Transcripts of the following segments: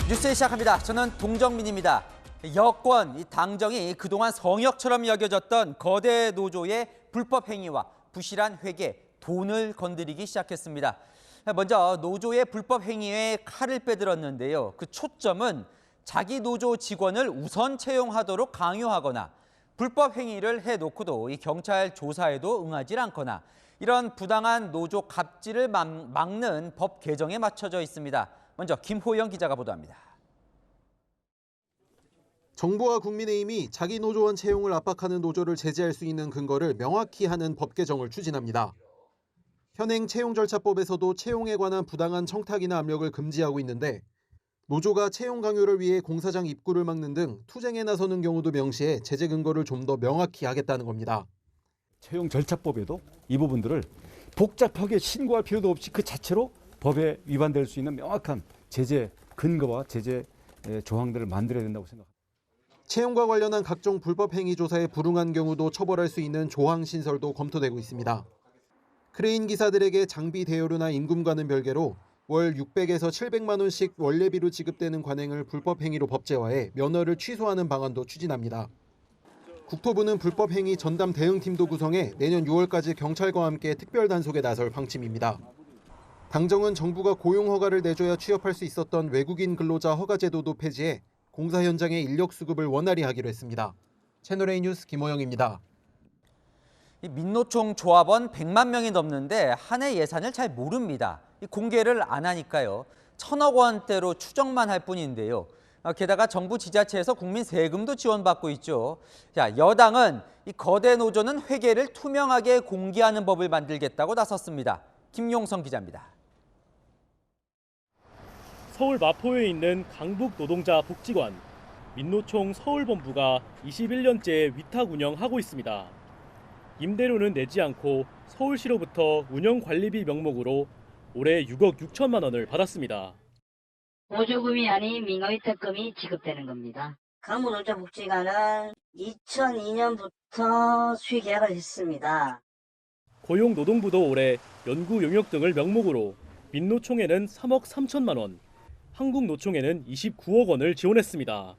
뉴스 시작합니다. 저는 동정민입니다. 여권, 당정이 그동안 성역처럼 여겨졌던 거대 노조의 불법 행위와 부실한 회계, 돈을 건드리기 시작했습니다. 먼저 노조의 불법 행위에 칼을 빼들었는데요. 그 초점은 자기 노조 직원을 우선 채용하도록 강요하거나 불법 행위를 해놓고도 이 경찰 조사에도 응하지 않거나 이런 부당한 노조 갑질을 막는 법 개정에 맞춰져 있습니다. 먼저 김호영 기자가 보도합니다. 정부와 국민의힘이 자기 노조원 채용을 압박하는 노조를 제재할 수 있는 근거를 명확히 하는 법 개정을 추진합니다. 현행 채용절차법에서도 채용에 관한 부당한 청탁이나 압력을 금지하고 있는데 노조가 채용 강요를 위해 공사장 입구를 막는 등 투쟁에 나서는 경우도 명시해 제재 근거를 좀 더 명확히 하겠다는 겁니다. 채용절차법에도 이 부분들을 복잡하게 신고할 필요도 없이 그 자체로 법에 위반될 수 있는 명확한 제재 근거와 제재 조항들을 만들어야 된다고 생각합니다. 채용과 관련한 각종 불법 행위 조사에 불응한 경우도 처벌할 수 있는 조항 신설도 검토되고 있습니다. 크레인 기사들에게 장비 대여료나 임금과는 별개로 월 600에서 700만 원씩 원래비로 지급되는 관행을 불법 행위로 법제화해 면허를 취소하는 방안도 추진합니다. 국토부는 불법 행위 전담 대응팀도 구성해 내년 6월까지 경찰과 함께 특별 단속에 나설 방침입니다. 당정은 정부가 고용 허가를 내줘야 취업할 수 있었던 외국인 근로자 허가 제도도 폐지해 공사 현장의 인력 수급을 원활히 하기로 했습니다. 채널A 뉴스 김호영입니다. 민노총 조합원 100만 명이 넘는데 한 해 예산을 잘 모릅니다. 공개를 안 하니까요. 1,000억 원대로 추정만 할 뿐인데요. 게다가 정부 지자체에서 국민 세금도 지원받고 있죠. 자, 여당은 이 거대 노조는 회계를 투명하게 공개하는 법을 만들겠다고 나섰습니다. 김용성 기자입니다. 서울 마포에 있는 강북 노동자 복지관, 민노총 서울본부가 21년째 위탁 운영하고 있습니다. 임대료는 내지 않고 서울시로부터 운영관리비 명목으로 올해 6억 6천만 원을 받았습니다. 보조금이 아닌 민간위탁금이 지급되는 겁니다. 강북노동자복지관은 2002년부터 수의 계약을 했습니다. 고용노동부도 올해 연구 용역 등을 명목으로 민노총에는 3억 3천만 원, 한국노총에는 29억 원을 지원했습니다.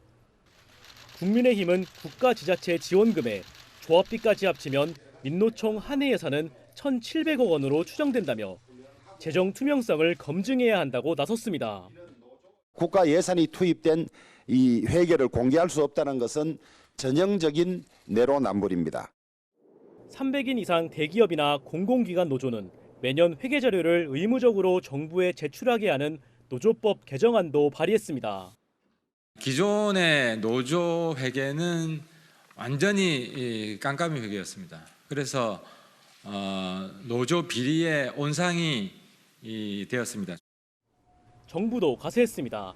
국민의힘은 국가지자체 지원금에 조합비까지 합치면 민노총 한 해 예산은 1,700억 원으로 추정된다며 재정 투명성을 검증해야 한다고 나섰습니다. 국가 예산이 투입된 이 회계를 공개할 수 없다는 것은 전형적인 내로남불입니다. 300인 이상 대기업이나 공공기관 노조는 매년 회계 자료를 의무적으로 정부에 제출하게 하는 노조법 개정안도 발의했습니다. 기존의 노조 회계는 완전히 깜깜이 회계였습니다. 그래서 노조 비리의 온상이 되었습니다. 정부도 가세했습니다.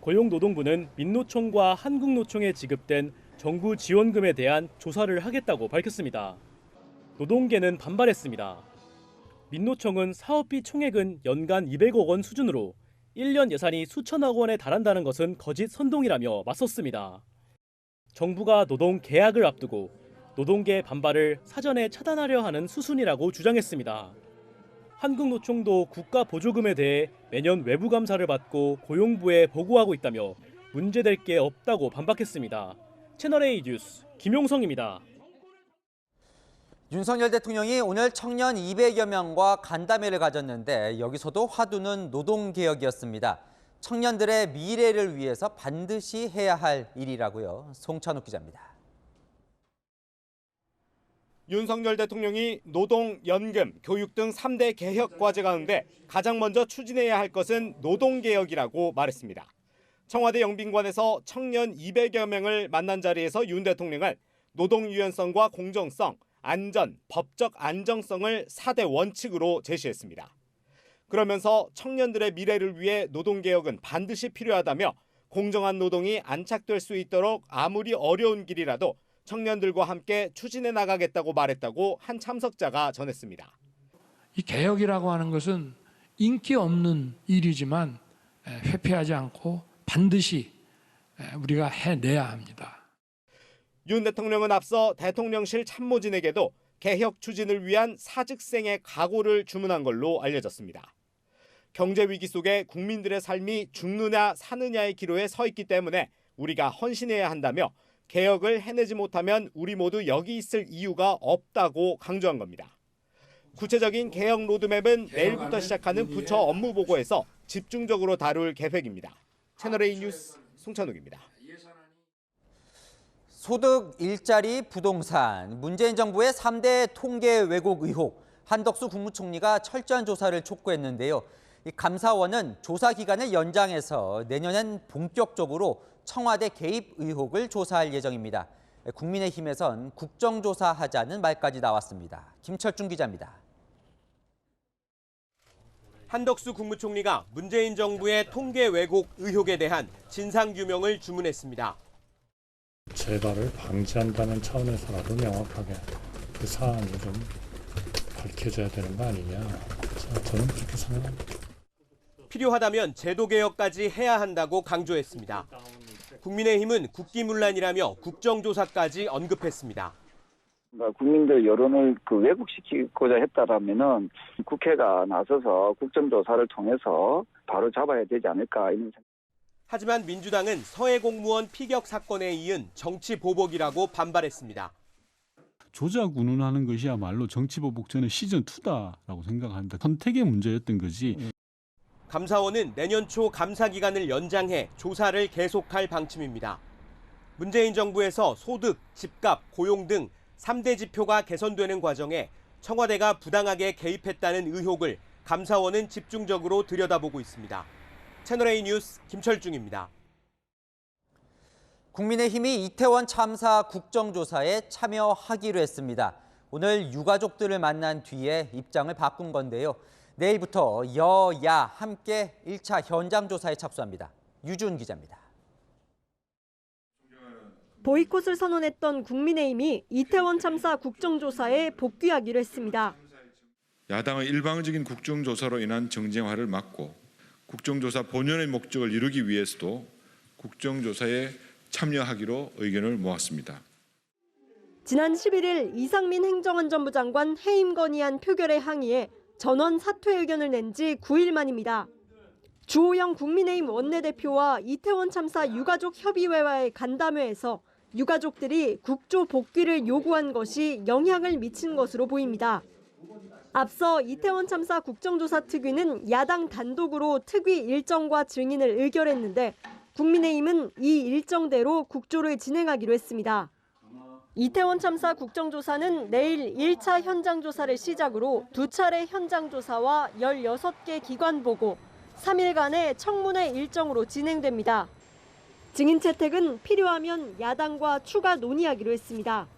고용노동부는 민노총과 한국노총에 지급된 정부 지원금에 대한 조사를 하겠다고 밝혔습니다. 노동계는 반발했습니다. 민노총은 사업비 총액은 연간 200억 원 수준으로 1년 예산이 수천억 원에 달한다는 것은 거짓 선동이라며 맞섰습니다. 정부가 노동 계약을 앞두고 노동계의 반발을 사전에 차단하려 하는 수순이라고 주장했습니다. 한국노총도 국가 보조금에 대해 매년 외부 감사를 받고 고용부에 보고하고 있다며 문제될 게 없다고 반박했습니다. 채널A 뉴스 김용성입니다. 윤석열 대통령이 오늘 청년 200여 명과 간담회를 가졌는데 여기서도 화두는 노동개혁이었습니다. 청년들의 미래를 위해서 반드시 해야 할 일이라고요. 송찬욱 기자입니다. 윤석열 대통령이 노동, 연금, 교육 등 3대 개혁 과제 가운데 가장 먼저 추진해야 할 것은 노동개혁이라고 말했습니다. 청와대 영빈관에서 청년 200여 명을 만난 자리에서 윤 대통령은 노동 유연성과 공정성, 안전, 법적 안정성을 4대 원칙으로 제시했습니다. 그러면서 청년들의 미래를 위해 노동개혁은 반드시 필요하다며 공정한 노동이 안착될 수 있도록 아무리 어려운 길이라도 청년들과 함께 추진해 나가겠다고 말했다고 한 참석자가 전했습니다. 이 개혁이라고 하는 것은 인기 없는 일이지만 회피하지 않고 반드시 우리가 해내야 합니다. 윤 대통령은 앞서 대통령실 참모진에게도 개혁 추진을 위한 사직생의 각오를 주문한 걸로 알려졌습니다. 경제 위기 속에 국민들의 삶이 죽느냐 사느냐의 기로에 서 있기 때문에 우리가 헌신해야 한다며 개혁을 해내지 못하면 우리 모두 여기 있을 이유가 없다고 강조한 겁니다. 구체적인 개혁 로드맵은 내일부터 시작하는 부처 업무 보고에서 집중적으로 다룰 계획입니다. 채널A 뉴스 송찬욱입니다. 소득, 일자리, 부동산, 문재인 정부의 3대 통계 왜곡 의혹, 한덕수 국무총리가 철저한 조사를 촉구했는데요. 이 감사원은 조사 기간을 연장해서 내년엔 본격적으로 청와대 개입 의혹을 조사할 예정입니다. 국민의힘에선 국정조사하자는 말까지 나왔습니다. 김철중 기자입니다. 한덕수 국무총리가 문재인 정부의 통계 왜곡 의혹에 대한 진상규명을 주문했습니다. 재발을 방지한다는 차원에서라도 명확하게 그 사안을 좀 밝혀져야 되는 거 아니냐. 저는 그렇게 생각합니다. 필요하다면 제도개혁까지 해야 한다고 강조했습니다. 국민의힘은 국기문란이라며 국정조사까지 언급했습니다. 국민들 여론을 왜곡시키고자 했다라면은 국회가 나서서 국정조사를 통해서 바로 잡아야 되지 않을까 이런 생각. 하지만 민주당은 서해 공무원 피격 사건에 이은 정치 보복이라고 반발했습니다. 조작 운운하는 것이야말로 정치보복 전의 시즌2다라고 생각합니다. 선택의 문제였던 거지. 감사원은 내년 초 감사 기간을 연장해 조사를 계속할 방침입니다. 문재인 정부에서 소득, 집값, 고용 등 3대 지표가 개선되는 과정에 청와대가 부당하게 개입했다는 의혹을 감사원은 집중적으로 들여다보고 있습니다. 채널A 뉴스 김철중입니다. 국민의힘이 이태원 참사 국정조사에 참여하기로 했습니다. 오늘 유가족들을 만난 뒤에 입장을 바꾼 건데요. 내일부터 여야 함께 1차 현장 조사에 착수합니다. 유준 기자입니다. 보이콧을 선언했던 국민의힘이 이태원 참사 국정조사에 복귀하기로 했습니다. 야당의 일방적인 국정조사로 인한 정쟁화를 막고 국정조사 본연의 목적을 이루기 위해서도 국정조사에 참여하기로 의견을 모았습니다. 지난 11일 이상민 행정안전부 장관 해임 건의안 표결에 항의해 전원 사퇴 의견을 낸 지 9일 만입니다. 주호영 국민의힘 원내대표와 이태원 참사 유가족 협의회와의 간담회에서 유가족들이 국조 복귀를 요구한 것이 영향을 미친 것으로 보입니다. 앞서 이태원 참사 국정조사 특위는 야당 단독으로 특위 일정과 증인을 의결했는데 국민의힘은 이 일정대로 국조를 진행하기로 했습니다. 이태원 참사 국정조사는 내일 1차 현장 조사를 시작으로 2차례 현장 조사와 16개 기관 보고 3일간의 청문회 일정으로 진행됩니다. 증인 채택은 필요하면 야당과 추가 논의하기로 했습니다.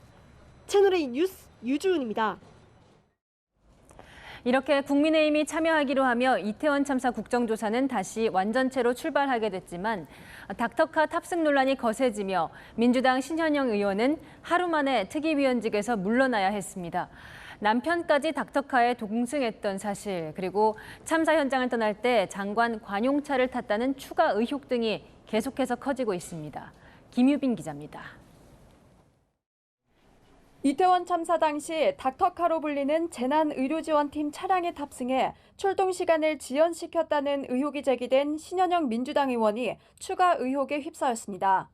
채널A 뉴스 유주은입니다. 이렇게 국민의힘이 참여하기로 하며 이태원 참사 국정조사는 다시 완전체로 출발하게 됐지만 닥터카 탑승 논란이 거세지며 민주당 신현영 의원은 하루 만에 특위위원직에서 물러나야 했습니다. 남편까지 닥터카에 동승했던 사실, 그리고 참사 현장을 떠날 때 장관 관용차를 탔다는 추가 의혹 등이 계속해서 커지고 있습니다. 김유빈 기자입니다. 이태원 참사 당시 닥터카로 불리는 재난의료지원팀 차량에 탑승해 출동 시간을 지연시켰다는 의혹이 제기된 신현영 민주당 의원이 추가 의혹에 휩싸였습니다.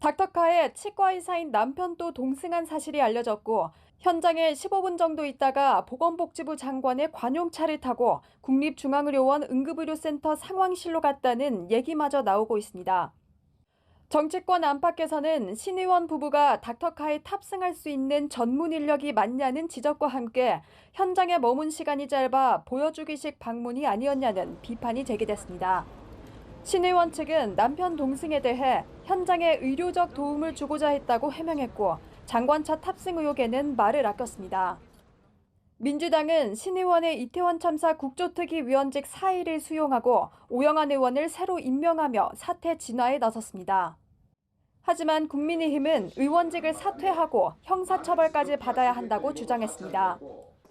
닥터카에 치과 의사인 남편도 동승한 사실이 알려졌고 현장에 15분 정도 있다가 보건복지부 장관의 관용차를 타고 국립중앙의료원 응급의료센터 상황실로 갔다는 얘기마저 나오고 있습니다. 정치권 안팎에서는 신 의원 부부가 닥터카에 탑승할 수 있는 전문 인력이 맞냐는 지적과 함께 현장에 머문 시간이 짧아 보여주기식 방문이 아니었냐는 비판이 제기됐습니다. 신 의원 측은 남편 동승에 대해 현장에 의료적 도움을 주고자 했다고 해명했고 장관차 탑승 의혹에는 말을 아꼈습니다. 민주당은 신 의원의 이태원 참사 국조특위 위원직 4일을 수용하고 오영환 의원을 새로 임명하며 사퇴 진화에 나섰습니다. 하지만 국민의힘은 의원직을 사퇴하고 형사처벌까지 받아야 한다고 주장했습니다.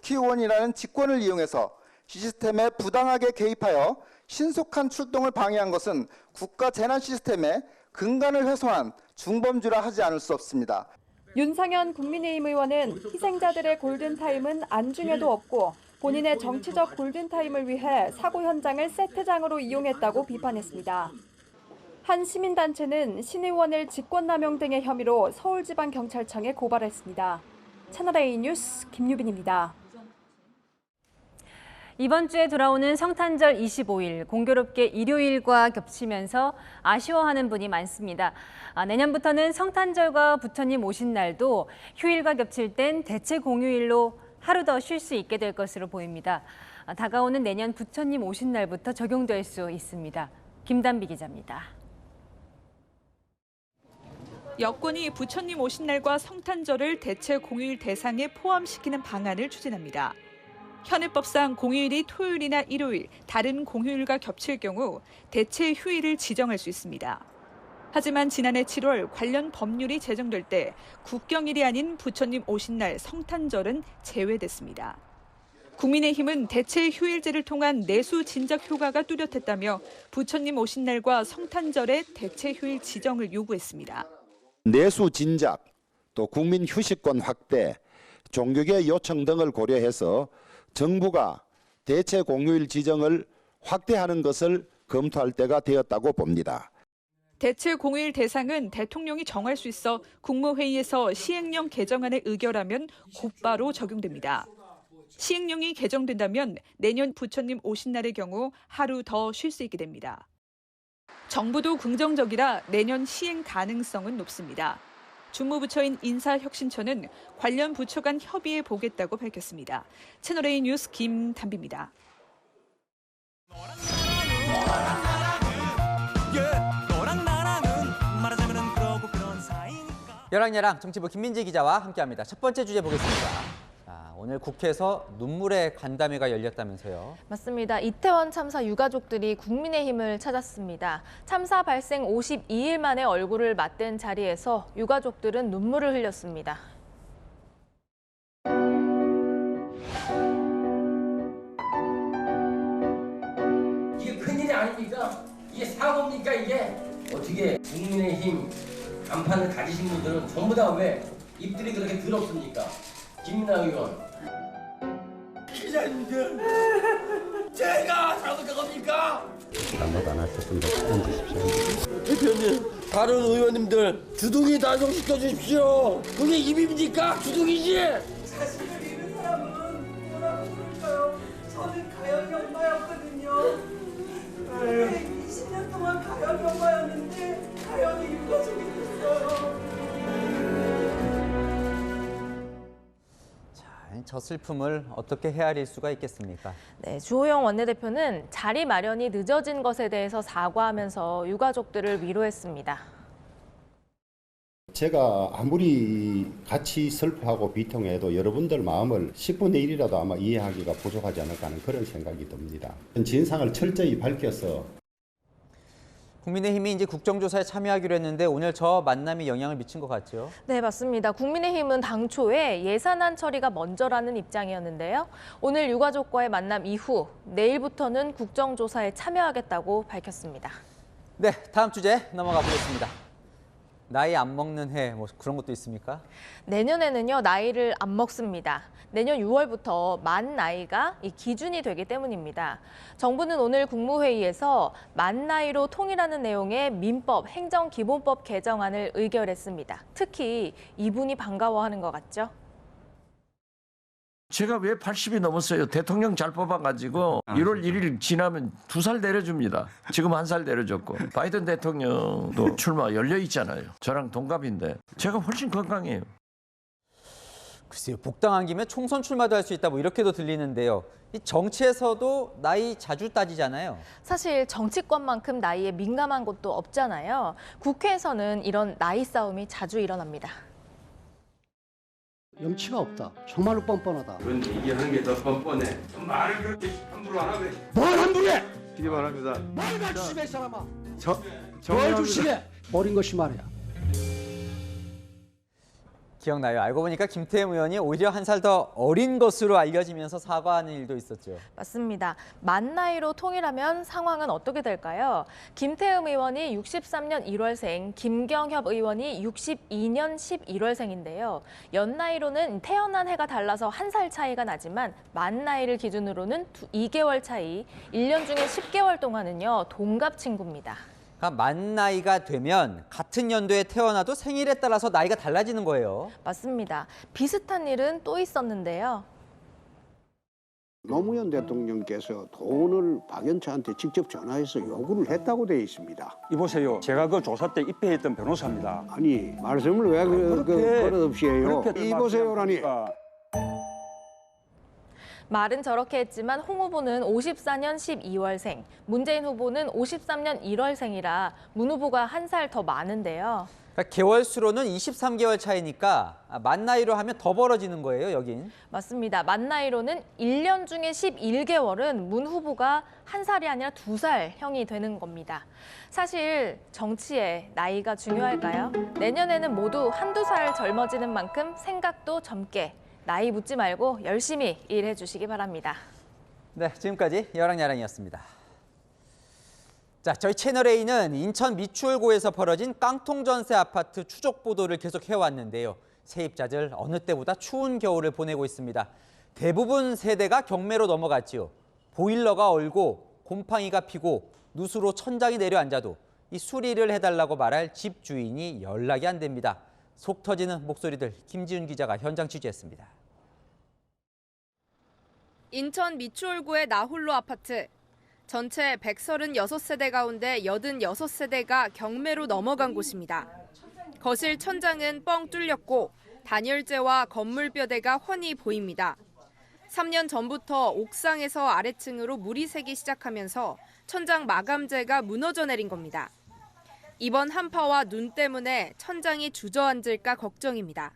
키의원이라는 직권을 이용해서 시스템에 부당하게 개입하여 신속한 출동을 방해한 것은 국가 재난 시스템의 근간을 훼손한 중범죄라 하지 않을 수 없습니다. 윤상현 국민의힘 의원은 희생자들의 골든타임은 안중에도 없고 본인의 정치적 골든타임을 위해 사고 현장을 세트장으로 이용했다고 비판했습니다. 한 시민단체는 신 의원을 직권남용 등의 혐의로 서울지방경찰청에 고발했습니다. 채널A 뉴스 김유빈입니다. 이번 주에 돌아오는 성탄절 25일, 공교롭게 일요일과 겹치면서 아쉬워하는 분이 많습니다. 내년부터는 성탄절과 부처님 오신 날도 휴일과 겹칠 땐 대체 공휴일로 하루 더 쉴 수 있게 될 것으로 보입니다. 다가오는 내년 부처님 오신 날부터 적용될 수 있습니다. 김단비 기자입니다. 여권이 부처님 오신 날과 성탄절을 대체 공휴일 대상에 포함시키는 방안을 추진합니다. 현행법상 공휴일이 토요일이나 일요일, 다른 공휴일과 겹칠 경우 대체 휴일을 지정할 수 있습니다. 하지만 지난해 7월 관련 법률이 제정될 때 국경일이 아닌 부처님 오신 날 성탄절은 제외됐습니다. 국민의힘은 대체 휴일제를 통한 내수 진작 효과가 뚜렷했다며 부처님 오신 날과 성탄절의 대체 휴일 지정을 요구했습니다. 내수 진작, 또 국민 휴식권 확대, 종교계 요청 등을 고려해서 정부가 대체 공휴일 지정을 확대하는 것을 검토할 때가 되었다고 봅니다. 대체 공휴일 대상은 대통령이 정할 수 있어 국무회의에서 시행령 개정안을 의결하면 곧바로 적용됩니다. 시행령이 개정된다면 내년 부처님 오신 날의 경우 하루 더 쉴 수 있게 됩니다. 정부도 긍정적이라 내년 시행 가능성은 높습니다. 주무부처인 인사혁신처는 관련 부처 간 협의해 보겠다고 밝혔습니다. 채널A 뉴스 김단비입니다. 여랑야랑 정치부 김민재 기자와 함께합니다. 첫 번째 주제 보겠습니다. 오늘 국회에서 눈물의 간담회가 열렸다면서요. 맞습니다. 이태원 참사 유가족들이 국민의힘을 찾았습니다. 참사 발생 52일 만에 얼굴을 맞댄 자리에서 유가족들은 눈물을 흘렸습니다. 이게 큰일이 아닙니까? 이게 사고입니까 이게? 어떻게 국민의힘 간판을 가지신 분들은 전부 다 왜 입들이 그렇게 더럽습니까? 김민아 의원. 기자님들, 제가 잘못한 겁니까? 잘못 안 하셨으면 답변 주십시오. 대표님, 다른 의원님들 주둥이 단속시켜 주십시오. 그게 입입니까? 주둥이지? 자신을 잃은 사람은 뭐라고 부를까요? 저는 가연이 엄마였거든요. 20년 동안 가연이 엄마였는데 가연이 유가족이 됐어요. 저 슬픔을 어떻게 헤아릴 수가 있겠습니까? 네, 주호영 원내대표는 자리 마련이 늦어진 것에 대해서 사과하면서 유가족들을 위로했습니다. 제가 아무리 같이 슬퍼하고 비통해도 여러분들 마음을 10분의 1이라도 아마 이해하기가 부족하지 않을까 하는 그런 생각이 듭니다. 진상을 철저히 밝혀서 국민의힘이 이제 국정조사에 참여하기로 했는데 오늘 저 만남이 영향을 미친 것 같죠? 네, 맞습니다. 국민의힘은 당초에 예산안 처리가 먼저라는 입장이었는데요. 오늘 유가족과의 만남 이후 내일부터는 국정조사에 참여하겠다고 밝혔습니다. 네, 다음 주제 넘어가 보겠습니다. 나이 안 먹는 해, 뭐 그런 것도 있습니까? 내년에는요, 나이를 안 먹습니다. 내년 6월부터 만 나이가 이 기준이 되기 때문입니다. 정부는 오늘 국무회의에서 만 나이로 통일하는 내용의 민법, 행정기본법 개정안을 의결했습니다. 특히 이분이 반가워하는 것 같죠? 제가 왜 80이 넘었어요? 대통령 잘 뽑아가지고 1월 1일 지나면 2살 내려줍니다. 지금 1살 내려줬고 바이든 대통령도 출마 열려 있잖아요. 저랑 동갑인데 제가 훨씬 건강해요. 글쎄요, 복당한 김에 총선 출마도 할 수 있다 뭐 이렇게도 들리는데요. 이 정치에서도 나이 자주 따지잖아요. 사실 정치권만큼 나이에 민감한 곳도 없잖아요. 국회에서는 이런 나이 싸움이 자주 일어납니다. 염치가 없다. 정말로 뻔뻔하다. 그런데 얘기하는 게 더 뻔뻔해. 말을 그렇게 함부로 안 하고. 뭘 함부로해? 기대 바랍니다. 뭘 조심해 이 사람아. 뭘 정리합니다. 조심해? 어린 것이 말이야. 기억나요. 알고 보니까 김태흠 의원이 오히려 한 살 더 어린 것으로 알려지면서 사과하는 일도 있었죠. 맞습니다. 만 나이로 통일하면 상황은 어떻게 될까요? 김태흠 의원이 63년 1월생, 김경협 의원이 62년 11월생인데요. 연나이로는 태어난 해가 달라서 한 살 차이가 나지만 만 나이를 기준으로는 2개월 차이, 1년 중에 10개월 동안은요, 동갑 친구입니다. 그러니까 만 나이가 되면 같은 연도에 태어나도 생일에 따라서 나이가 달라지는 거예요. 맞습니다. 비슷한 일은 또 있었는데요. 노무현 대통령께서 돈을 박연차한테 직접 전화해서 요구를 했다고 되어 있습니다. 이보세요. 제가 그 조사 때 입회했던 변호사입니다. 아니 말씀을 왜 버릇없이 해요? 이보세요라니. 말은 저렇게 했지만 홍 후보는 54년 12월생, 문재인 후보는 53년 1월생이라 문 후보가 한 살 더 많은데요. 그러니까 개월 수로는 23개월 차이니까 만 나이로 하면 더 벌어지는 거예요, 여긴. 맞습니다. 만 나이로는 1년 중에 11개월은 문 후보가 한 살이 아니라 2살 형이 되는 겁니다. 사실 정치에 나이가 중요할까요? 내년에는 모두 한두 살 젊어지는 만큼 생각도 젊게, 나이 묻지 말고 열심히 일해 주시기 바랍니다. 네, 지금까지 여랑야랑이었습니다. 자, 저희 채널A는 인천 미추홀구에서 벌어진 깡통 전세 아파트 추적 보도를 계속 해왔는데요. 세입자들 어느 때보다 추운 겨울을 보내고 있습니다. 대부분 세대가 경매로 넘어갔지요. 보일러가 얼고 곰팡이가 피고 누수로 천장이 내려앉아도 이 수리를 해달라고 말할 집 주인이 연락이 안 됩니다. 속 터지는 목소리들 김지훈 기자가 현장 취재했습니다. 인천 미추홀구의 나홀로 아파트. 전체 136세대 가운데 86세대가 경매로 넘어간 곳입니다. 거실 천장은 뻥 뚫렸고 단열재와 건물뼈대가 훤히 보입니다. 3년 전부터 옥상에서 아래층으로 물이 새기 시작하면서 천장 마감재가 무너져 내린 겁니다. 이번 한파와 눈 때문에 천장이 주저앉을까 걱정입니다.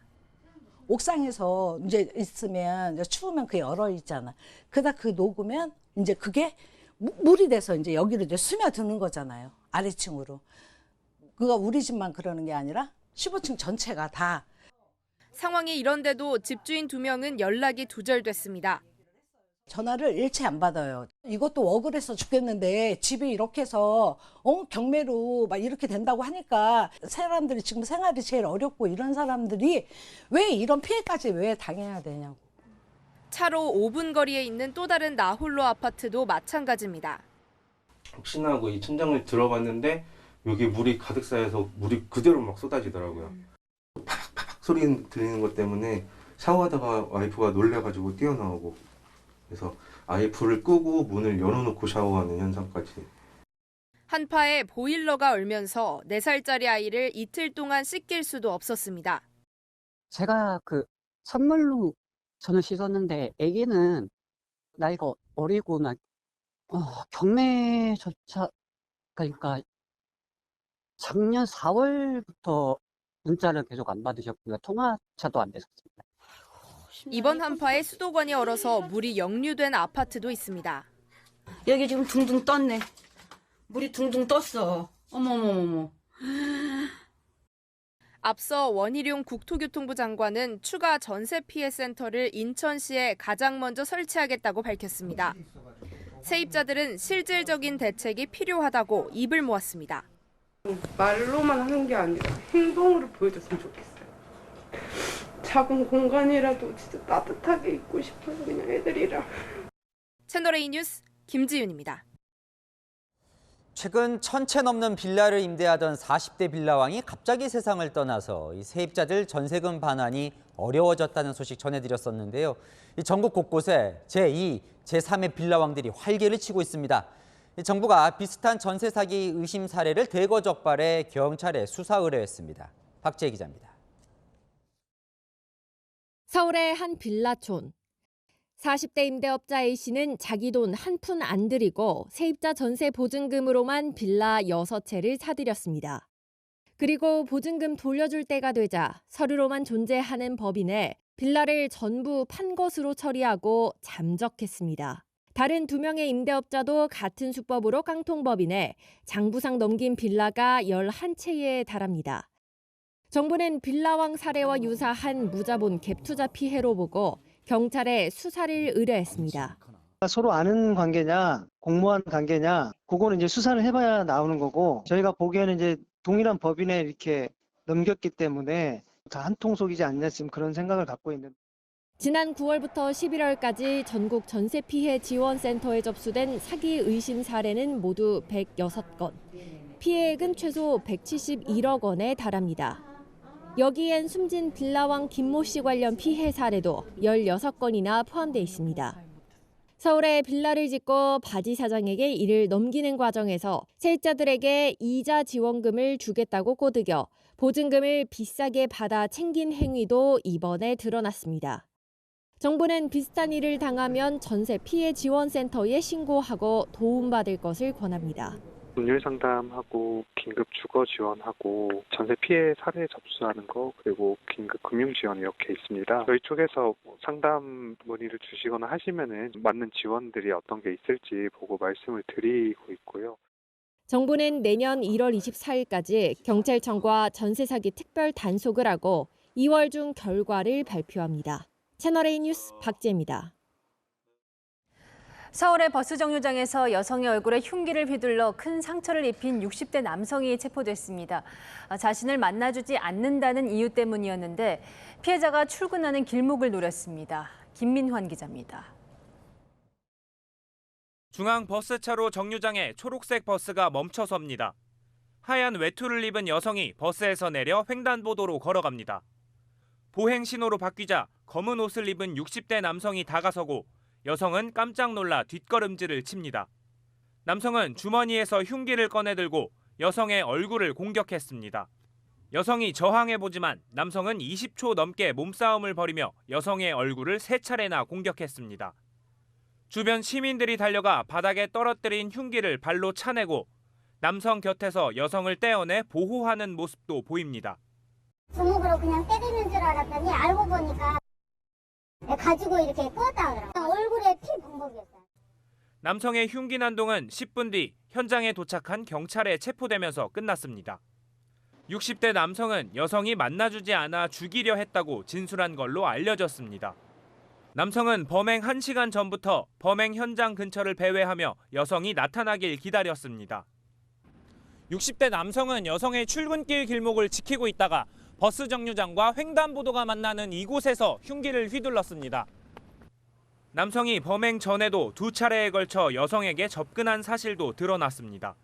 옥상에서 이제 있으면 추우면 그게 얼어 있잖아. 그러다 그 녹으면 이제 그게 물이 돼서 이제 여기로 이제 스며드는 거잖아요. 아래층으로. 그거 우리 집만 그러는 게 아니라 15층 전체가 다. 상황이 이런데도 집주인 2명은 연락이 두절됐습니다. 전화를 일체 안 받아요. 이것도 억울해서 죽겠는데 집이 이렇게 해서 경매로 막 이렇게 된다고 하니까 사람들이 지금 생활이 제일 어렵고 이런 사람들이 왜 이런 피해까지 왜 당해야 되냐고. 차로 5분 거리에 있는 또 다른 나홀로 아파트도 마찬가지입니다. 혹시나 하고 이 천장을 들어봤는데 여기 물이 가득 쌓여서 물이 그대로 막 쏟아지더라고요. 팍팍 소리 들리는 것 때문에 샤워하다가 와이프가 놀래가지고 뛰어나오고 그래서 아예 불을 끄고 문을 열어놓고 샤워하는 현상까지. 한파에 보일러가 얼면서 4살짜리 아이를 이틀 동안 씻길 수도 없었습니다. 제가 그 선물로 저는 씻었는데 아기는 나이가 어리고 경매조차 그러니까 작년 4월부터 문자를 계속 안 받으셨고요. 통화차도 안 됐었습니다. 이번 한파에 수도관이 얼어서 물이 역류된 아파트도 있습니다. 여기 지금 둥둥 떴네. 물이 둥둥 떴어. 어머머머머. 앞서 원희룡 국토교통부 장관은 추가 전세 피해 센터를 인천시에 가장 먼저 설치하겠다고 밝혔습니다. 세입자들은 실질적인 대책이 필요하다고 입을 모았습니다. 말로만 하는 게 아니라 행동으로 보여줬으면 좋겠어요. 작은 공간이라도 진짜 따뜻하게 있고 싶어요. 그냥 애들이랑. 채널A 뉴스 김지윤입니다. 최근 1000채 넘는 빌라를 임대하던 40대 빌라왕이 갑자기 세상을 떠나서 이 세입자들 전세금 반환이 어려워졌다는 소식 전해드렸었는데요. 이 전국 곳곳에 제2, 제3의 빌라왕들이 활개를 치고 있습니다. 이 정부가 비슷한 전세 사기 의심 사례를 대거 적발해 경찰에 수사 의뢰했습니다. 박지혜 기자입니다. 서울의 한 빌라촌. 40대 임대업자 A씨는 자기 돈 한 푼 안 들이고 세입자 전세 보증금으로만 빌라 6채를 사들였습니다. 그리고 보증금 돌려줄 때가 되자 서류로만 존재하는 법인에 빌라를 전부 판 것으로 처리하고 잠적했습니다. 다른 2명의 임대업자도 같은 수법으로 깡통법인에 장부상 넘긴 빌라가 11채에 달합니다. 정부는 빌라왕 사례와 유사한 무자본 갭 투자 피해로 보고 경찰에 수사를 의뢰했습니다. 서로 아는 관계냐, 공모한 관계냐, 그거는 이제 수사를 해봐야 나오는 거고, 저희가 보기에는 이제 동일한 법인에 이렇게 넘겼기 때문에 다 한 통속이지 않냐 지금 그런 생각을 갖고 있는. 지난 9월부터 11월까지 전국 전세 피해 지원센터에 접수된 사기 의심 사례는 모두 106건. 피해액은 최소 171억 원에 달합니다. 여기엔 숨진 빌라왕 김모 씨 관련 피해 사례도 16건이나 포함돼 있습니다. 서울에 빌라를 짓고 바지 사장에게 이를 넘기는 과정에서 세입자들에게 이자 지원금을 주겠다고 꼬드겨 보증금을 비싸게 받아 챙긴 행위도 이번에 드러났습니다. 정부는 비슷한 일을 당하면 전세 피해 지원센터에 신고하고 도움받을 것을 권합니다. 법률 상담하고 긴급 주거 지원하고 전세 피해 사례 접수하는 거 그리고 긴급 금융 지원 이렇게 있습니다. 저희 쪽에서 상담 문의를 주시거나 하시면은 맞는 지원들이 어떤 게 있을지 보고 말씀을 드리고 있고요. 정부는 내년 1월 24일까지 경찰청과 전세 사기 특별 단속을 하고 2월 중 결과를 발표합니다. 채널A 뉴스 박재입니다. 서울의 버스 정류장에서 여성의 얼굴에 흉기를 휘둘러 큰 상처를 입힌 60대 남성이 체포됐습니다. 자신을 만나주지 않는다는 이유 때문이었는데 피해자가 출근하는 길목을 노렸습니다. 김민환 기자입니다. 중앙 버스차로 정류장에 초록색 버스가 멈춰섭니다. 하얀 외투를 입은 여성이 버스에서 내려 횡단보도로 걸어갑니다. 보행 신호로 바뀌자 검은 옷을 입은 60대 남성이 다가서고 여성은 깜짝 놀라 뒷걸음질을 칩니다. 남성은 주머니에서 흉기를 꺼내들고 여성의 얼굴을 공격했습니다. 여성이 저항해보지만 남성은 20초 넘게 몸싸움을 벌이며 여성의 얼굴을 3차례나 공격했습니다. 주변 시민들이 달려가 바닥에 떨어뜨린 흉기를 발로 차내고 남성 곁에서 여성을 떼어내 보호하는 모습도 보입니다. 주먹으로 그냥 때리는 줄 알았더니 알고 보니까 가지고 이렇게 끄었다 그러더라고요. 얼굴에 피 범벅이었어요. 남성의 흉기 난동은 10분 뒤 현장에 도착한 경찰에 체포되면서 끝났습니다. 60대 남성은 여성이 만나주지 않아 죽이려 했다고 진술한 걸로 알려졌습니다. 남성은 범행 1시간 전부터 범행 현장 근처를 배회하며 여성이 나타나길 기다렸습니다. 60대 남성은 여성의 출근길 길목을 지키고 있다가 버스 정류장과 횡단보도가 만나는 이곳에서 흉기를 휘둘렀습니다. 남성이 범행 전에도 2차례에 걸쳐 여성에게 접근한 사실도 드러났습니다.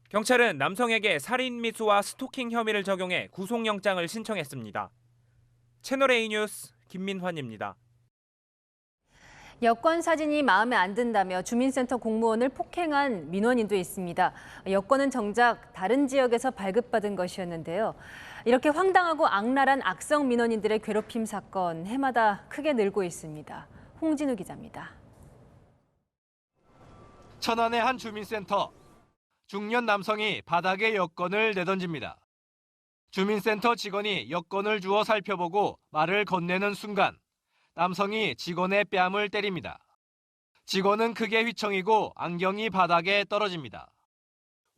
경찰은 남성에게 살인 미수와 스토킹 혐의를 적용해 구속영장을 신청했습니다. 채널A 뉴스 김민환입니다. 여권 사진이 마음에 안 든다며 주민센터 공무원을 폭행한 민원인도 있습니다. 여권은 정작 다른 지역에서 발급받은 것이었는데요. 이렇게 황당하고 악랄한 악성 민원인들의 괴롭힘 사건 해마다 크게 늘고 있습니다. 홍진우 기자입니다. 천안의 한 주민센터. 중년 남성이 바닥에 여권을 내던집니다. 주민센터 직원이 여권을 주워 살펴보고 말을 건네는 순간 남성이 직원의 뺨을 때립니다. 직원은 크게 휘청이고 안경이 바닥에 떨어집니다.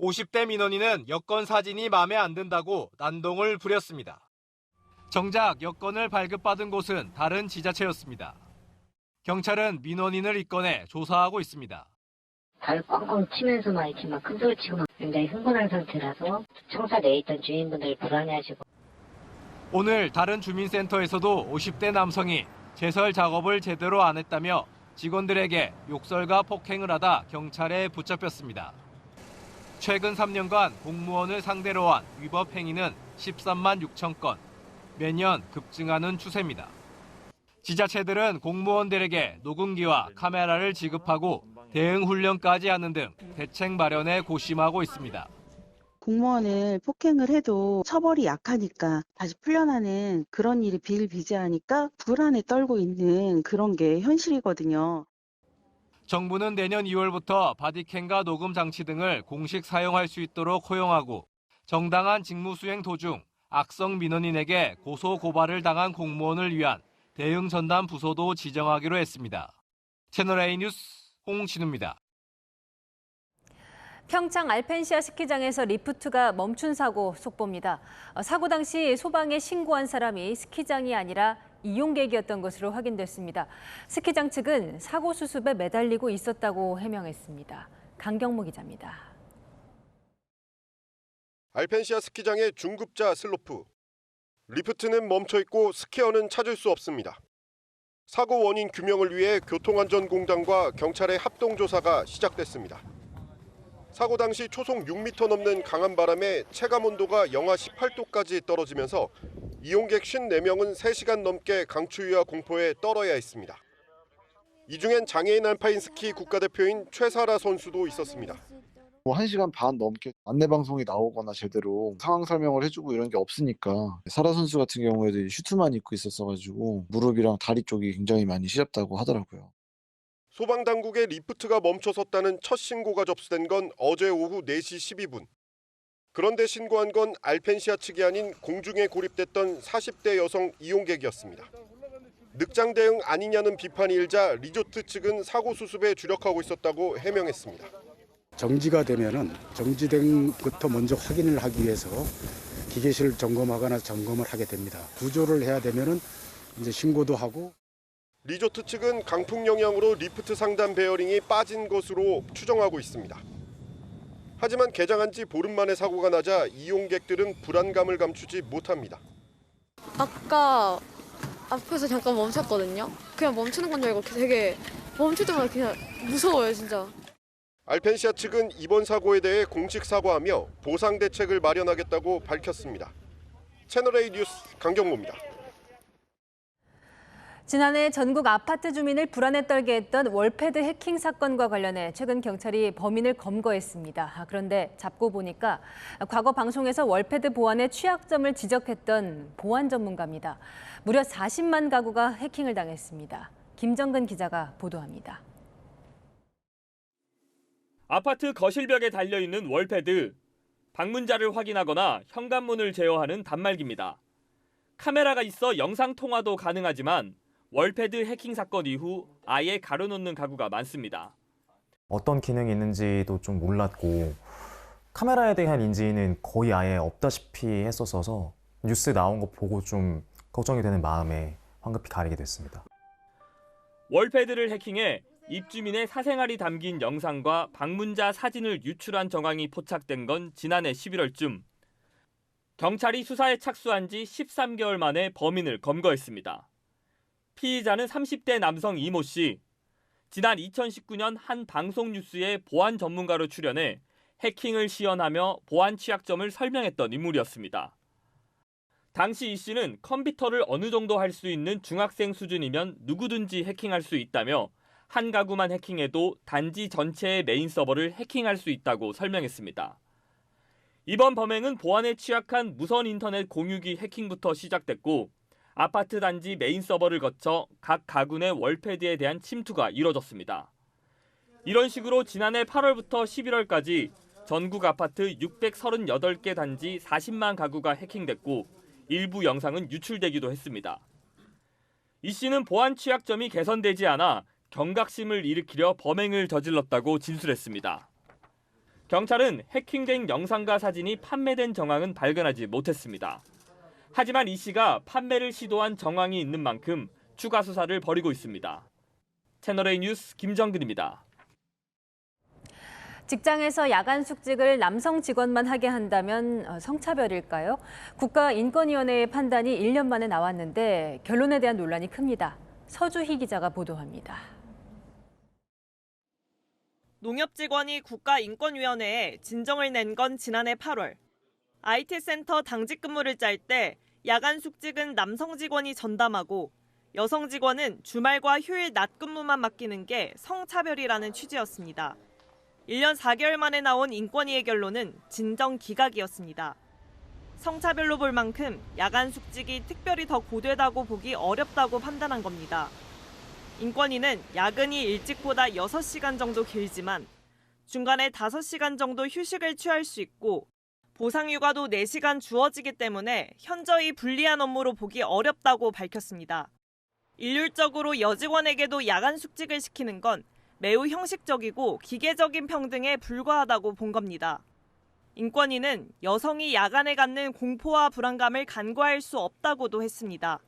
50대 민원인은 여권 사진이 마음에 안 든다고 난동을 부렸습니다. 정작 여권을 발급받은 곳은 다른 지자체였습니다. 경찰은 민원인을 입건해 조사하고 있습니다. 발을 꽝꽝 치면서 이렇게 큰 소리 치고 굉장히 흥분한 상태라서 청사 내에 있던 주민분들이 불안해하시고. 오늘 다른 주민센터에서도 50대 남성이 제설 작업을 제대로 안 했다며 직원들에게 욕설과 폭행을 하다 경찰에 붙잡혔습니다. 최근 3년간 공무원을 상대로 한 위법 행위는 13만 6천 건, 매년 급증하는 추세입니다. 지자체들은 공무원들에게 녹음기와 카메라를 지급하고 대응 훈련까지 하는 등 대책 마련에 고심하고 있습니다. 공무원을 폭행을 해도 처벌이 약하니까 다시 풀려나는 그런 일이 비일비재하니까 불안에 떨고 있는 그런 게 현실이거든요. 정부는 내년 2월부터 바디캠과 녹음 장치 등을 공식 사용할 수 있도록 허용하고 정당한 직무 수행 도중 악성 민원인에게 고소 고발을 당한 공무원을 위한 대응 전담 부서도 지정하기로 했습니다. 채널A 뉴스 홍진우입니다. 평창 알펜시아 스키장에서 리프트가 멈춘 사고 속보입니다. 사고 당시 소방에 신고한 사람이 스키장이 아니라 이용객이었던 것으로 확인됐습니다. 스키장 측은 사고 수습에 매달리고 있었다고 해명했습니다. 강경모 기자입니다. 알펜시아 스키장의 중급자 슬로프. 리프트는 멈춰 있고 스키어는 찾을 수 없습니다. 사고 원인 규명을 위해 교통안전공단과 경찰의 합동조사가 시작됐습니다. 사고 당시 초속 6m 넘는 강한 바람에 체감 온도가 영하 18도까지 떨어지면서 이용객 54명은 3시간 넘게 강추위와 공포에 떨어야 했습니다. 이 중엔 장애인 알파인 스키 국가대표인 최사라 선수도 있었습니다. 1시간 반 넘게 안내방송이 나오거나 제대로 상황 설명을 해주고 이런 게 없으니까 사라 선수 같은 경우에도 슈트만 입고 있었어가지고 무릎이랑 다리 쪽이 굉장히 많이 시렵다고 하더라고요. 소방당국의 리프트가 멈춰섰다는 첫 신고가 접수된 건 어제 오후 4시 12분. 그런데 신고한 건 알펜시아 측이 아닌 공중에 고립됐던 40대 여성 이용객이었습니다. 늑장 대응 아니냐는 비판이 일자 리조트 측은 사고 수습에 주력하고 있었다고 해명했습니다. 정지가 되면은 정지된 것부터 먼저 확인을 하기 위해서 기계실을 점검하거나 점검을 하게 됩니다. 구조를 해야 되면은 이제 신고도 하고. 리조트 측은 강풍 영향으로 리프트 상단 베어링이 빠진 것으로 추정하고 있습니다. 하지만 개장한 지 보름 만에 사고가 나자 이용객들은 불안감을 감추지 못합니다. 아까 앞에서 잠깐 멈췄거든요. 그냥 멈추는 건 줄 알고 되게 멈출 때마다 그냥 무서워요, 진짜. 알펜시아 측은 이번 사고에 대해 공식 사과하며 보상 대책을 마련하겠다고 밝혔습니다. 채널A 뉴스 강경모입니다. 지난해 전국 아파트 주민을 불안에 떨게 했던 월패드 해킹 사건과 관련해 최근 경찰이 범인을 검거했습니다. 그런데 잡고 보니까 과거 방송에서 월패드 보안의 취약점을 지적했던 보안 전문가입니다. 무려 40만 가구가 해킹을 당했습니다. 김정근 기자가 보도합니다. 아파트 거실벽에 달려있는 월패드. 방문자를 확인하거나 현관문을 제어하는 단말기입니다. 카메라가 있어 영상 통화도 가능하지만 월패드 해킹 사건 이후 아예 가려놓는 가구가 많습니다. 어떤 기능이 있는지도 좀 몰랐고 카메라에 대한 인지는 거의 아예 없다시피 했었어서 뉴스에 나온 거 보고 좀 걱정이 되는 마음에 황급히 가리게 됐습니다. 월패드를 해킹해 입주민의 사생활이 담긴 영상과 방문자 사진을 유출한 정황이 포착된 건 지난해 11월쯤. 경찰이 수사에 착수한 지 13개월 만에 범인을 검거했습니다. 피의자는 30대 남성 이모 씨. 지난 2019년 한 방송 뉴스에 보안 전문가로 출연해 해킹을 시연하며 보안 취약점을 설명했던 인물이었습니다. 당시 이 씨는 컴퓨터를 어느 정도 할 수 있는 중학생 수준이면 누구든지 해킹할 수 있다며 한 가구만 해킹해도 단지 전체의 메인 서버를 해킹할 수 있다고 설명했습니다. 이번 범행은 보안에 취약한 무선 인터넷 공유기 해킹부터 시작됐고 아파트 단지 메인 서버를 거쳐 각 가구 내 월패드에 대한 침투가 이뤄졌습니다. 이런 식으로 지난해 8월부터 11월까지 전국 아파트 638개 단지 40만 가구가 해킹됐고 일부 영상은 유출되기도 했습니다. 이 씨는 보안 취약점이 개선되지 않아 경각심을 일으키려 범행을 저질렀다고 진술했습니다. 경찰은 해킹된 영상과 사진이 판매된 정황은 발견하지 못했습니다. 하지만 이 씨가 판매를 시도한 정황이 있는 만큼 추가 수사를 벌이고 있습니다. 채널A 뉴스 김정근입니다. 직장에서 야간 숙직을 남성 직원만 하게 한다면 성차별일까요? 국가인권위원회의 판단이 1년 만에 나왔는데 결론에 대한 논란이 큽니다. 서주희 기자가 보도합니다. 농협 직원이 국가인권위원회에 진정을 낸 건 지난해 8월. IT센터 당직 근무를 짤 때 야간 숙직은 남성 직원이 전담하고 여성 직원은 주말과 휴일 낮 근무만 맡기는 게 성차별이라는 취지였습니다. 1년 4개월 만에 나온 인권위의 결론은 진정 기각이었습니다. 성차별로 볼 만큼 야간 숙직이 특별히 더 고되다고 보기 어렵다고 판단한 겁니다. 인권위는 야근이 일찍보다 6시간 정도 길지만 중간에 5시간 정도 휴식을 취할 수 있고 보상휴가도 4시간 주어지기 때문에 현저히 불리한 업무로 보기 어렵다고 밝혔습니다. 일률적으로 여직원에게도 야간 숙직을 시키는 건 매우 형식적이고 기계적인 평등에 불과하다고 본 겁니다. 인권위는 여성이 야간에 갖는 공포와 불안감을 간과할 수 없다고도 했습니다.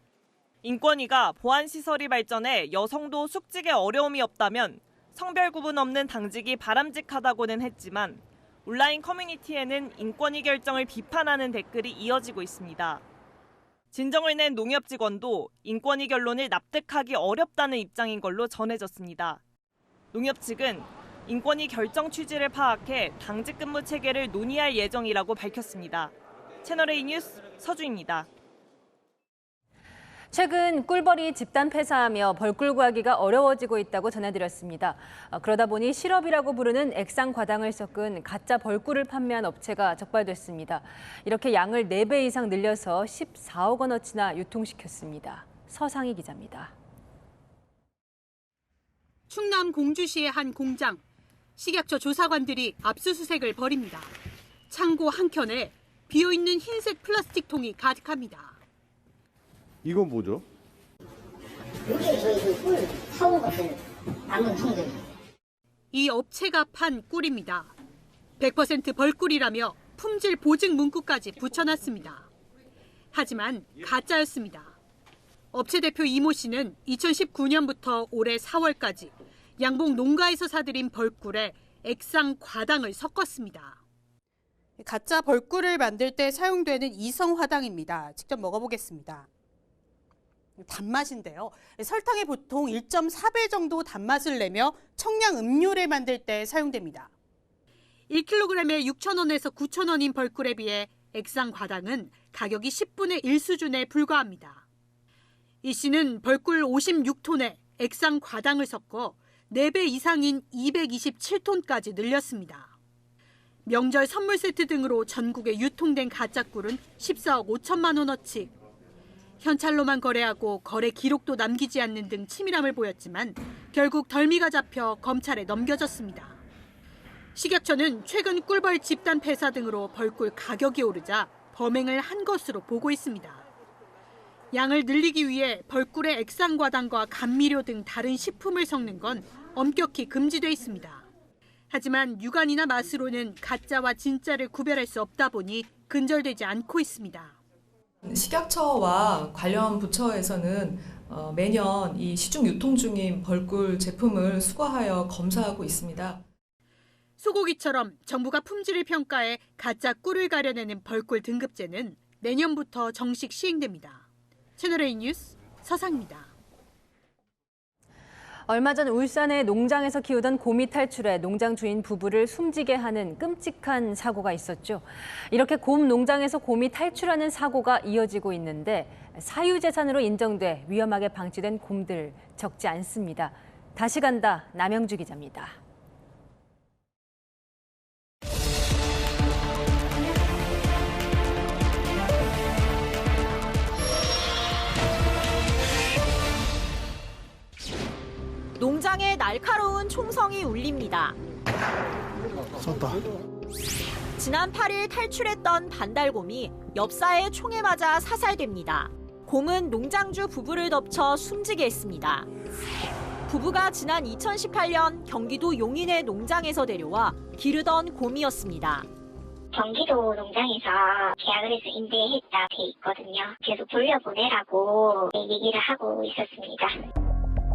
인권위가 보안시설이 발전해 여성도 숙직에 어려움이 없다면 성별 구분 없는 당직이 바람직하다고는 했지만 온라인 커뮤니티에는 인권위 결정을 비판하는 댓글이 이어지고 있습니다. 진정을 낸 농협 직원도 인권위 결론을 납득하기 어렵다는 입장인 걸로 전해졌습니다. 농협 측은 인권위 결정 취지를 파악해 당직 근무 체계를 논의할 예정이라고 밝혔습니다. 채널A 뉴스 서주입니다. 최근 꿀벌이 집단 폐사하며 벌꿀 구하기가 어려워지고 있다고 전해드렸습니다. 그러다 보니 시럽이라고 부르는 액상과당을 섞은 가짜 벌꿀을 판매한 업체가 적발됐습니다. 이렇게 양을 4배 이상 늘려서 14억 원어치나 유통시켰습니다. 서상희 기자입니다. 충남 공주시의 한 공장. 식약처 조사관들이 압수수색을 벌입니다. 창고 한켠에 비어있는 흰색 플라스틱 통이 가득합니다. 이건 뭐죠? 여기에 저희 꿀 사온 것들 남은 통들. 이 업체가 판 꿀입니다. 100% 벌꿀이라며 품질 보증 문구까지 붙여놨습니다. 하지만 가짜였습니다. 업체 대표 이모 씨는 2019년부터 올해 4월까지 양봉 농가에서 사들인 벌꿀에 액상 과당을 섞었습니다. 가짜 벌꿀을 만들 때 사용되는 이성화당입니다. 직접 먹어보겠습니다. 단맛인데요. 설탕에 보통 1.4배 정도 단맛을 내며 청량 음료를 만들 때 사용됩니다. 1kg에 6,000원에서 9,000원인 벌꿀에 비해 액상 과당은 가격이 10분의 1 수준에 불과합니다. 이 씨는 벌꿀 56톤에 액상 과당을 섞어 4배 이상인 227톤까지 늘렸습니다. 명절 선물 세트 등으로 전국에 유통된 가짜 꿀은 14억 5천만 원어치. 현찰로만 거래하고 거래 기록도 남기지 않는 등 치밀함을 보였지만 결국 덜미가 잡혀 검찰에 넘겨졌습니다. 식약처는 최근 꿀벌 집단 폐사 등으로 벌꿀 가격이 오르자 범행을 한 것으로 보고 있습니다. 양을 늘리기 위해 벌꿀의 액상과당과 감미료 등 다른 식품을 섞는 건 엄격히 금지돼 있습니다. 하지만 육안이나 맛으로는 가짜와 진짜를 구별할 수 없다 보니 근절되지 않고 있습니다. 식약처와 관련 부처에서는 매년 이 시중 유통 중인 벌꿀 제품을 수거하여 검사하고 있습니다. 소고기처럼 정부가 품질을 평가해 가짜 꿀을 가려내는 벌꿀 등급제는 내년부터 정식 시행됩니다. 채널A 뉴스 서상입니다. 얼마 전 울산의 농장에서 키우던 곰이 탈출해 농장 주인 부부를 숨지게 하는 끔찍한 사고가 있었죠. 이렇게 곰 농장에서 곰이 탈출하는 사고가 이어지고 있는데 사유재산으로 인정돼 위험하게 방치된 곰들 적지 않습니다. 다시 간다 남영주 기자입니다. 농장에 날카로운 총성이 울립니다. 섰다. 지난 8일 탈출했던 반달곰이 엽사의 총에 맞아 사살됩니다. 곰은 농장주 부부를 덮쳐 숨지게 했습니다. 부부가 지난 2018년 경기도 용인의 농장에서 데려와 기르던 곰이었습니다. 경기도 농장에서 계약을 해서 임대했다 돼 있거든요. 계속 돌려보내라고 얘기를 하고 있었습니다.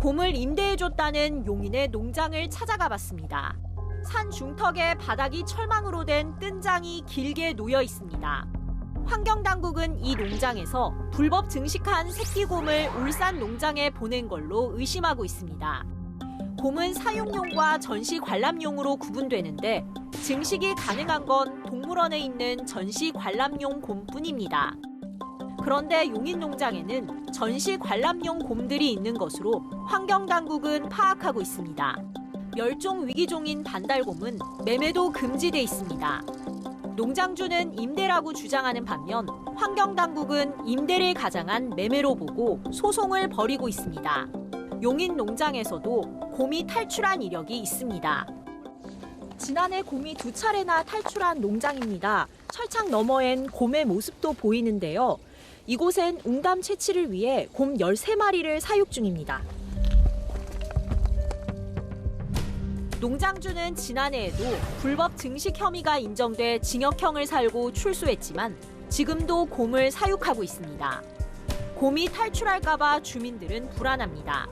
곰을 임대해줬다는 용인의 농장을 찾아가 봤습니다. 산 중턱에 바닥이 철망으로 된 뜬장이 길게 놓여 있습니다. 환경당국은 이 농장에서 불법 증식한 새끼곰을 울산 농장에 보낸 걸로 의심하고 있습니다. 곰은 사육용과 전시 관람용으로 구분되는데 증식이 가능한 건 동물원에 있는 전시 관람용 곰뿐입니다. 그런데 용인 농장에는 전시 관람용 곰들이 있는 것으로 환경당국은 파악하고 있습니다. 멸종 위기종인 반달곰은 매매도 금지돼 있습니다. 농장주는 임대라고 주장하는 반면 환경당국은 임대를 가장한 매매로 보고 소송을 벌이고 있습니다. 용인 농장에서도 곰이 탈출한 이력이 있습니다. 지난해 곰이 2차례나 탈출한 농장입니다. 철창 너머엔 곰의 모습도 보이는데요. 이곳엔 웅담 채취를 위해 곰 13마리를 사육 중입니다. 농장주는 지난해에도 불법 증식 혐의가 인정돼 징역형을 살고 출소했지만 지금도 곰을 사육하고 있습니다. 곰이 탈출할까 봐 주민들은 불안합니다.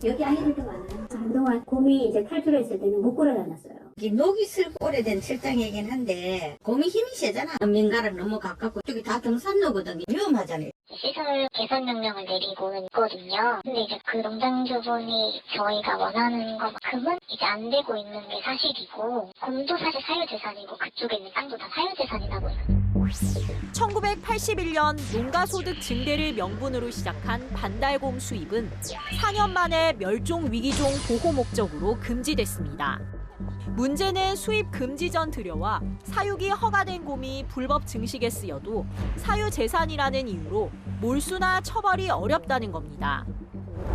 여기 아이들도 많아요. 한동안 곰이 이제 탈출했을 때는 못 걸어 다녔어요. 녹이 슬고 오래된 철장이긴 한데 곰이 힘이 세잖아. 민가랑 너무 가깝고 저기 다 등산로거든요. 위험하잖아요. 시설 개선 명령을 내리고 있거든요. 근데 이제 그 농장주분이 저희가 원하는 것만큼은 이제 안 되고 있는 게 사실이고, 곰도 사실 사유재산이고 그쪽에 있는 땅도 다 사유재산이라고요. 1981년 농가소득 증대를 명분으로 시작한 반달곰 수입은 4년 만에 멸종 위기종 보호 목적으로 금지됐습니다. 문제는 수입 금지 전 들여와 사육이 허가된 곰이 불법 증식에 쓰여도 사유재산이라는 이유로 몰수나 처벌이 어렵다는 겁니다.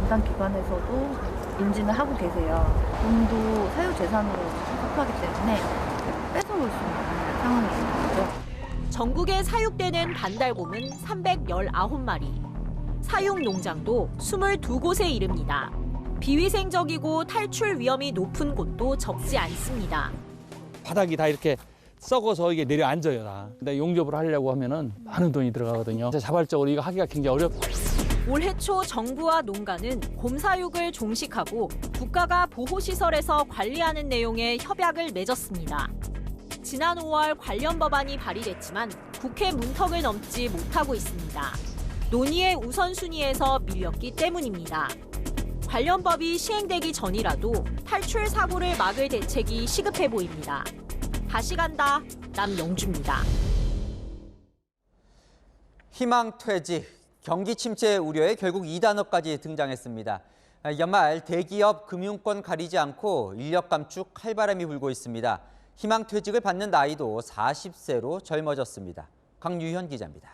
담당 기관에서도 인지는 하고 계세요. 곰도 사유재산으로 속하기 때문에 뺏어올 수 있는 상황이신 거죠. 전국에 사육되는 반달곰은 319마리. 사육 농장도 22곳에 이릅니다. 비위생적이고 탈출 위험이 높은 곳도 적지 않습니다. 바닥이 다 이렇게 썩어서 이게 내려앉아요. 다. 근데 용접을 하려고 하면은 많은 돈이 들어가거든요. 자발적으로 이거 하기가 굉장히 어렵고. 올해 초 정부와 농가는 곰 사육을 종식하고 국가가 보호시설에서 관리하는 내용의 협약을 맺었습니다. 지난 5월 관련 법안이 발의됐지만 국회 문턱을 넘지 못하고 있습니다. 논의의 우선순위에서 밀렸기 때문입니다. 관련 법이 시행되기 전이라도 탈출 사고를 막을 대책이 시급해 보입니다. 다시 간다, 남영주입니다. 희망퇴직, 경기 침체 우려에 결국 2단어까지 등장했습니다. 연말 대기업 금융권 가리지 않고 인력 감축 칼바람이 불고 있습니다. 희망퇴직을 받는 나이도 40세로 젊어졌습니다. 강유현 기자입니다.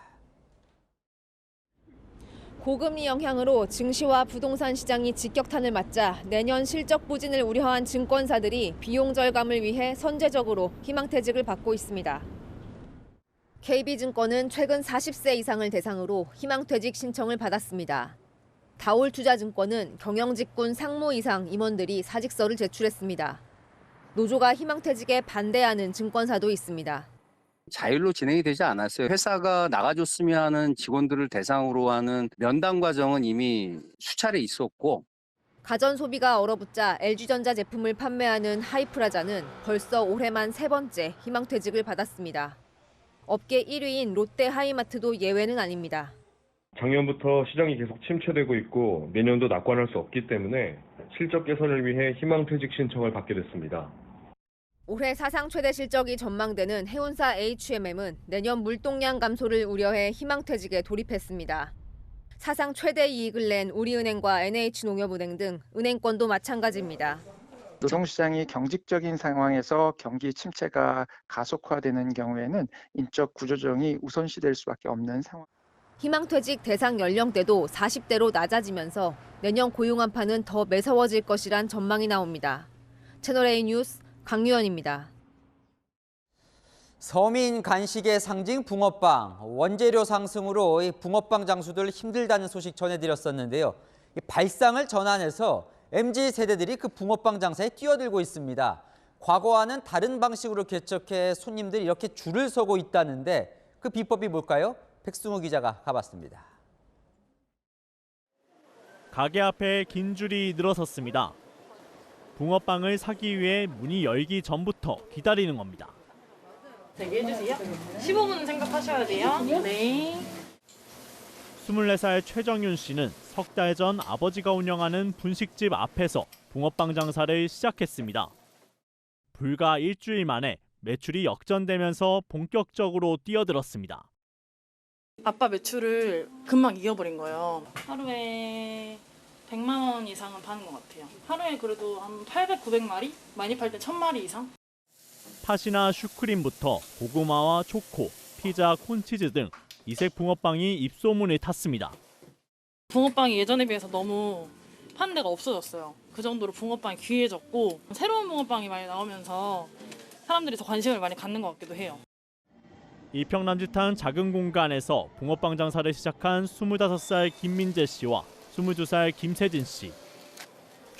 고금리 영향으로 증시와 부동산 시장이 직격탄을 맞자 내년 실적 부진을 우려한 증권사들이 비용 절감을 위해 선제적으로 희망퇴직을 받고 있습니다. KB증권은 최근 40세 이상을 대상으로 희망퇴직 신청을 받았습니다. 다올투자증권은 경영직군 상무 이상 임원들이 사직서를 제출했습니다. 노조가 희망퇴직에 반대하는 증권사도 있습니다. 자율로 진행이 되지 않았어요. 회사가 나가줬으면 하는 직원들을 대상으로 하는 면담 과정은 이미 수차례 있었고, 가전 소비가 얼어붙자 LG전자 제품을 판매하는 하이프라자는 벌써 올해만 3번째 희망퇴직을 받았습니다. 업계 1위인 롯데 하이마트도 예외는 아닙니다. 작년부터 시장이 계속 침체되고 있고 내년도 낙관할 수 없기 때문에 실적 개선을 위해 희망퇴직 신청을 받게 됐습니다. 올해 사상 최대 실적이 전망되는 해운사 HMM은 내년 물동량 감소를 우려해 희망퇴직에 돌입했습니다. 사상 최대 이익을 낸 우리은행과 NH농협은행 등 은행권도 마찬가지입니다. 노동시장이 경직적인 상황에서 경기 침체가 가속화되는 경우에는 인적 구조조정이 우선시될 수밖에 없는 상황. 희망퇴직 대상 연령대도 40대로 낮아지면서 내년 고용 한파는 더 매서워질 것이란 전망이 나옵니다. 채널A 뉴스 강유현입니다. 서민 간식의 상징 붕어빵, 원재료 상승으로 이 붕어빵 장수들 힘들다는 소식 전해드렸었는데요. 이 발상을 전환해서 MZ세대들이 그 붕어빵 장사에 뛰어들고 있습니다. 과거와는 다른 방식으로 개척해 손님들이 이렇게 줄을 서고 있다는데 그 비법이 뭘까요? 백승우 기자가 가봤습니다. 가게 앞에 긴 줄이 늘어섰습니다. 붕어빵을 사기 위해 문이 열기 전부터 기다리는 겁니다. 대기해주세요. 15분 생각하셔야 돼요. 네. 24살 최정윤 씨는 석 달 전 아버지가 운영하는 분식집 앞에서 붕어빵 장사를 시작했습니다. 불과 일주일 만에 매출이 역전되면서 본격적으로 뛰어들었습니다. 아빠 매출을 금방 이겨버린 거예요. 하루에 100만 원 이상은 파는 것 같아요. 하루에 그래도 한 800, 900마리? 많이 팔 때 1000마리 이상? 팥이나 슈크림부터 고구마와 초코, 피자, 콘치즈 등 이색 붕어빵이 입소문을 탔습니다. 붕어빵이 예전에 비해서 너무 파는 데가 없어졌어요. 그 정도로 붕어빵이 귀해졌고 새로운 붕어빵이 많이 나오면서 사람들이 더 관심을 많이 갖는 것 같기도 해요. 이평남짓한 작은 공간에서 붕어빵 장사를 시작한 25살 김민재 씨와 22살 김세진 씨.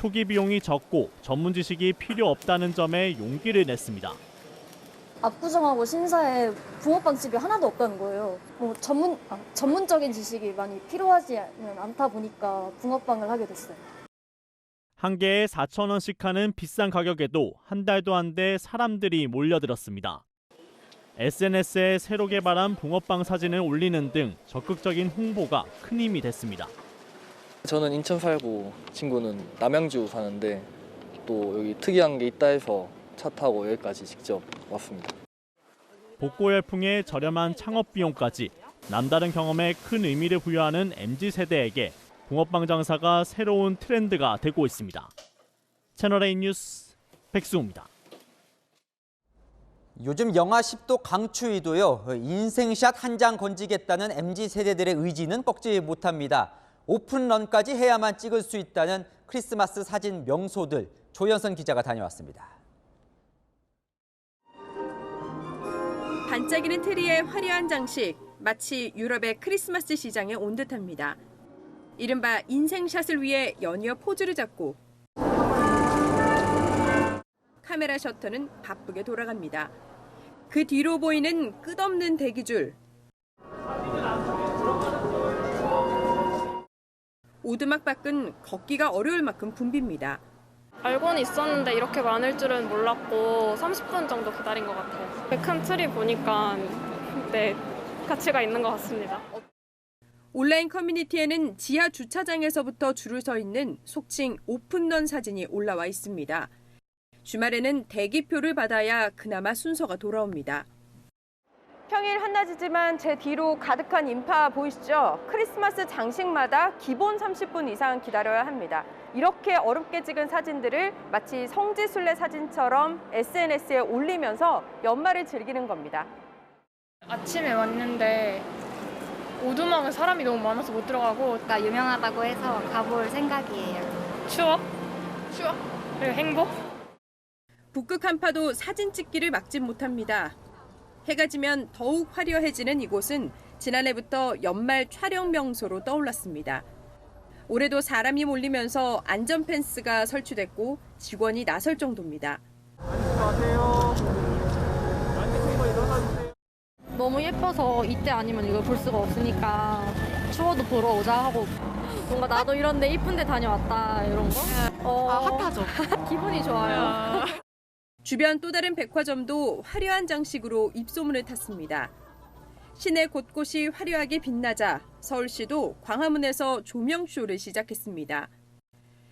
초기 비용이 적고 전문 지식이 필요 없다는 점에 용기를 냈습니다. 압구정하고 신사에 붕어빵집이 하나도 없다는 거예요. 전문적인 지식이 많이 필요하지는 않다 보니까 붕어빵을 하게 됐어요. 한 개에 4,000원씩 하는 비싼 가격에도 한 달도 안 돼 사람들이 몰려들었습니다. SNS에 새로 개발한 붕어빵 사진을 올리는 등 적극적인 홍보가 큰 힘이 됐습니다. 저는 인천 살고 친구는 남양주 사는데 또 여기 특이한 게 있다 해서 차 타고 여기까지 직접 왔습니다. 복고 열풍에 저렴한 창업 비용까지 남다른 경험에 큰 의미를 부여하는 MZ세대에게 붕어빵 장사가 새로운 트렌드가 되고 있습니다. 채널A 뉴스 백수호입니다. 요즘 영하 10도 강추위도요. 인생샷 한 장 건지겠다는 MZ세대들의 의지는 꺾지 못합니다. 오픈런까지 해야만 찍을 수 있다는 크리스마스 사진 명소들 조현선 기자가 다녀왔습니다. 반짝이는 트리의 화려한 장식, 마치 유럽의 크리스마스 시장에 온 듯합니다. 이른바 인생샷을 위해 연이어 포즈를 잡고 카메라 셔터는 바쁘게 돌아갑니다. 그 뒤로 보이는 끝없는 대기줄. 오두막 밖은 걷기가 어려울 만큼 붐빕니다. 알고는 있었는데 이렇게 많을 줄은 몰랐고 30분 정도 기다린 것 같아요. 큰 트리 보니까 네, 가치가 있는 것 같습니다. 온라인 커뮤니티에는 지하 주차장에서부터 줄을 서 있는 속칭 오픈런 사진이 올라와 있습니다. 주말에는 대기표를 받아야 그나마 순서가 돌아옵니다. 평일 한낮이지만 제 뒤로 가득한 인파 보이시죠? 크리스마스 장식마다 기본 30분 이상 기다려야 합니다. 이렇게 어렵게 찍은 사진들을 마치 성지순례 사진처럼 SNS에 올리면서 연말을 즐기는 겁니다. 아침에 왔는데 오두막은 사람이 너무 많아서 못 들어가고 유명하다고 해서 가볼 생각이에요. 추억? 그리고 행복? 북극 한파도 사진 찍기를 막지 못합니다. 해가 지면 더욱 화려해지는 이곳은 지난해부터 연말 촬영 명소로 떠올랐습니다. 올해도 사람이 몰리면서 안전 펜스가 설치됐고 직원이 나설 정도입니다. 너무 예뻐서 이때 아니면 이걸 볼 수가 없으니까 추워도 보러 오자 하고 뭔가 나도 이런 데 이쁜 데 다녀왔다 이런 거? 핫하죠. 기분이 좋아요. 주변 또 다른 백화점도 화려한 장식으로 입소문을 탔습니다. 시내 곳곳이 화려하게 빛나자 서울시도 광화문에서 조명쇼를 시작했습니다.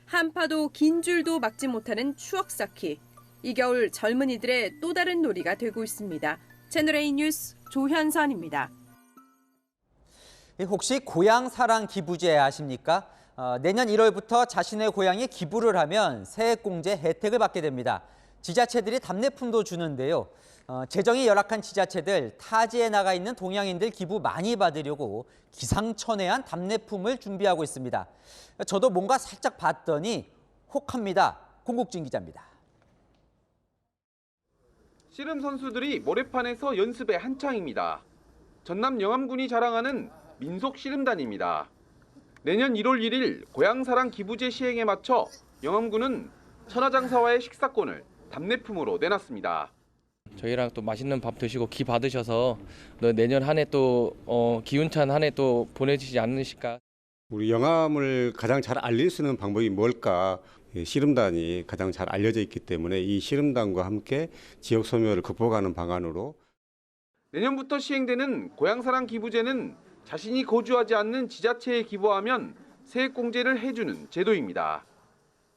한파도 긴 줄도 막지 못하는 추억 쌓기. 이 겨울 젊은이들의 또 다른 놀이가 되고 있습니다. 채널A 뉴스 조현선입니다. 혹시 고향 사랑 기부제 아십니까? 내년 1월부터 자신의 고향에 기부를 하면 세액공제 혜택을 받게 됩니다. 지자체들이 답례품도 주는데요. 재정이 열악한 지자체들, 타지에 나가 있는 동양인들 기부 많이 받으려고 기상천외한 답례품을 준비하고 있습니다. 저도 뭔가 살짝 봤더니 혹합니다. 공국진 기자입니다. 씨름 선수들이 모래판에서 연습에 한창입니다. 전남 영암군이 자랑하는 민속 씨름단입니다. 내년 1월 1일 고향사랑 기부제 시행에 맞춰 영암군은 천하장사와의 식사권을 답례품으로 내놨습니다. 저희랑 또 맛있는 밥 드시고 기 받으셔서 내년 한 해 또 기운찬 한 해 또 보내주시지 않으실까. 우리 영암을 가장 잘 알릴 수 있는 방법이 뭘까? 씨름단이 가장 잘 알려져 있기 때문에 이 씨름단과 함께 지역 소멸을 극복하는 방안으로 내년부터 시행되는 고향사랑 기부제는 자신이 거주하지 않는 지자체에 기부하면 세액공제를 해주는 제도입니다.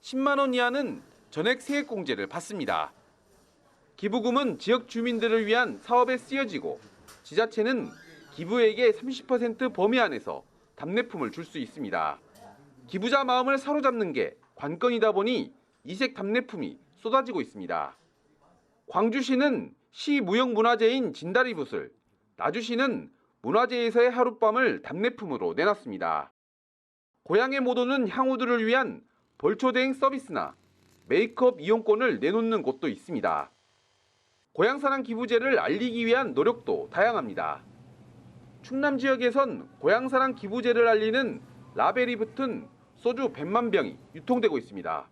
10만 원 이하는 전액 세액공제를 받습니다. 기부금은 지역 주민들을 위한 사업에 쓰여지고 지자체는 기부액의 30% 범위 안에서 답례품을 줄 수 있습니다. 기부자 마음을 사로잡는 게 관건이다 보니 이색 답례품이 쏟아지고 있습니다. 광주시는 시 무형문화재인 진다리붓을, 나주시는 문화재에서의 하룻밤을 답례품으로 내놨습니다. 고향에 못 오는 향후들을 위한 벌초대행 서비스나 메이크업 이용권을 내놓는 곳도 있습니다. 고향사랑 기부제를 알리기 위한 노력도 다양합니다. 충남 지역에선 고향사랑 기부제를 알리는 라벨이 붙은 소주 100만 병이 유통되고 있습니다.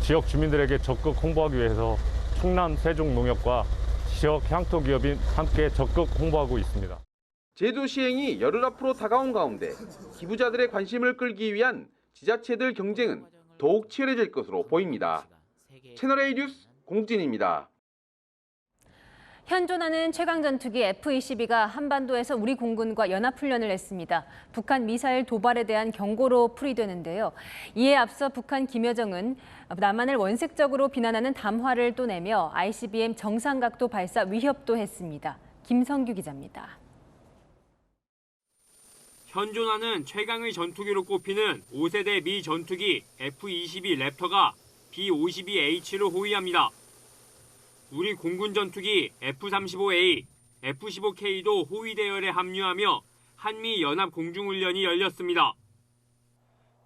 지역 주민들에게 적극 홍보하기 위해서 충남 세종농협과 지역 향토 기업이 함께 적극 홍보하고 있습니다. 제도 시행이 열흘 앞으로 다가온 가운데 기부자들의 관심을 끌기 위한 지자체들 경쟁은 더욱 치열해질 것으로 보입니다. 채널A 뉴스 공진입니다. 현존하는 최강 전투기 F-22가 한반도에서 우리 공군과 연합훈련을 했습니다. 북한 미사일 도발에 대한 경고로 풀이되는데요. 이에 앞서 북한 김여정은 남한을 원색적으로 비난하는 담화를 또 내며 ICBM 정상각도 발사 위협도 했습니다. 김성규 기자입니다. 현존하는 최강의 전투기로 꼽히는 5세대 미 전투기 F-22 랩터가 B-52H를 호위합니다. 우리 공군 전투기 F-35A, F-15K도 호위 대열에 합류하며 한미 연합 공중훈련이 열렸습니다.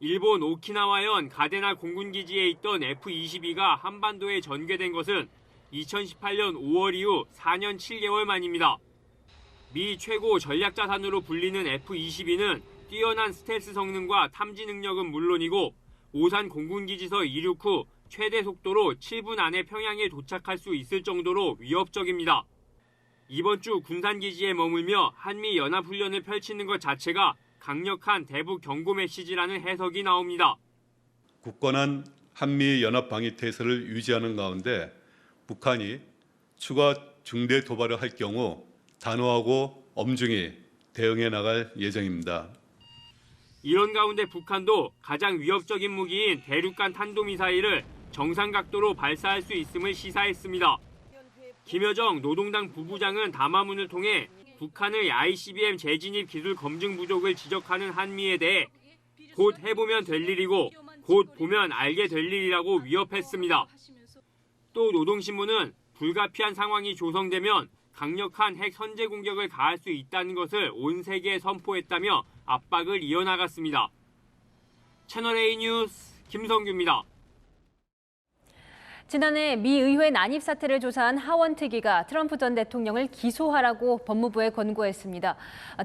일본 오키나와현 가데나 공군기지에 있던 F-22가 한반도에 전개된 것은 2018년 5월 이후 4년 7개월 만입니다. 미 최고 전략자산으로 불리는 F-22는 뛰어난 스텔스 성능과 탐지 능력은 물론이고 오산 공군기지서 이륙 후 최대 속도로 7분 안에 평양에 도착할 수 있을 정도로 위협적입니다. 이번 주 군산기지에 머물며 한미 연합훈련을 펼치는 것 자체가 강력한 대북 경고 메시지라는 해석이 나옵니다. 굳건한 한미 연합 방위 태세를 유지하는 가운데 북한이 추가 중대 도발을 할 경우 단호하고 엄중히 대응해 나갈 예정입니다. 이런 가운데 북한도 가장 위협적인 무기인 대륙간 탄도미사일을 정상 각도로 발사할 수 있음을 시사했습니다. 김여정 노동당 부부장은 담화문을 통해 북한의 ICBM 재진입 기술 검증 부족을 지적하는 한미에 대해 곧 해보면 될 일이고 곧 보면 알게 될 일이라고 위협했습니다. 또 노동신문은 불가피한 상황이 조성되면 강력한 핵 선제 공격을 가할 수 있다는 것을 온 세계에 선포했다며 압박을 이어나갔습니다. 채널A 뉴스 김성규입니다. 지난해 미 의회 난입 사태를 조사한 하원 특위가 트럼프 전 대통령을 기소하라고 법무부에 권고했습니다.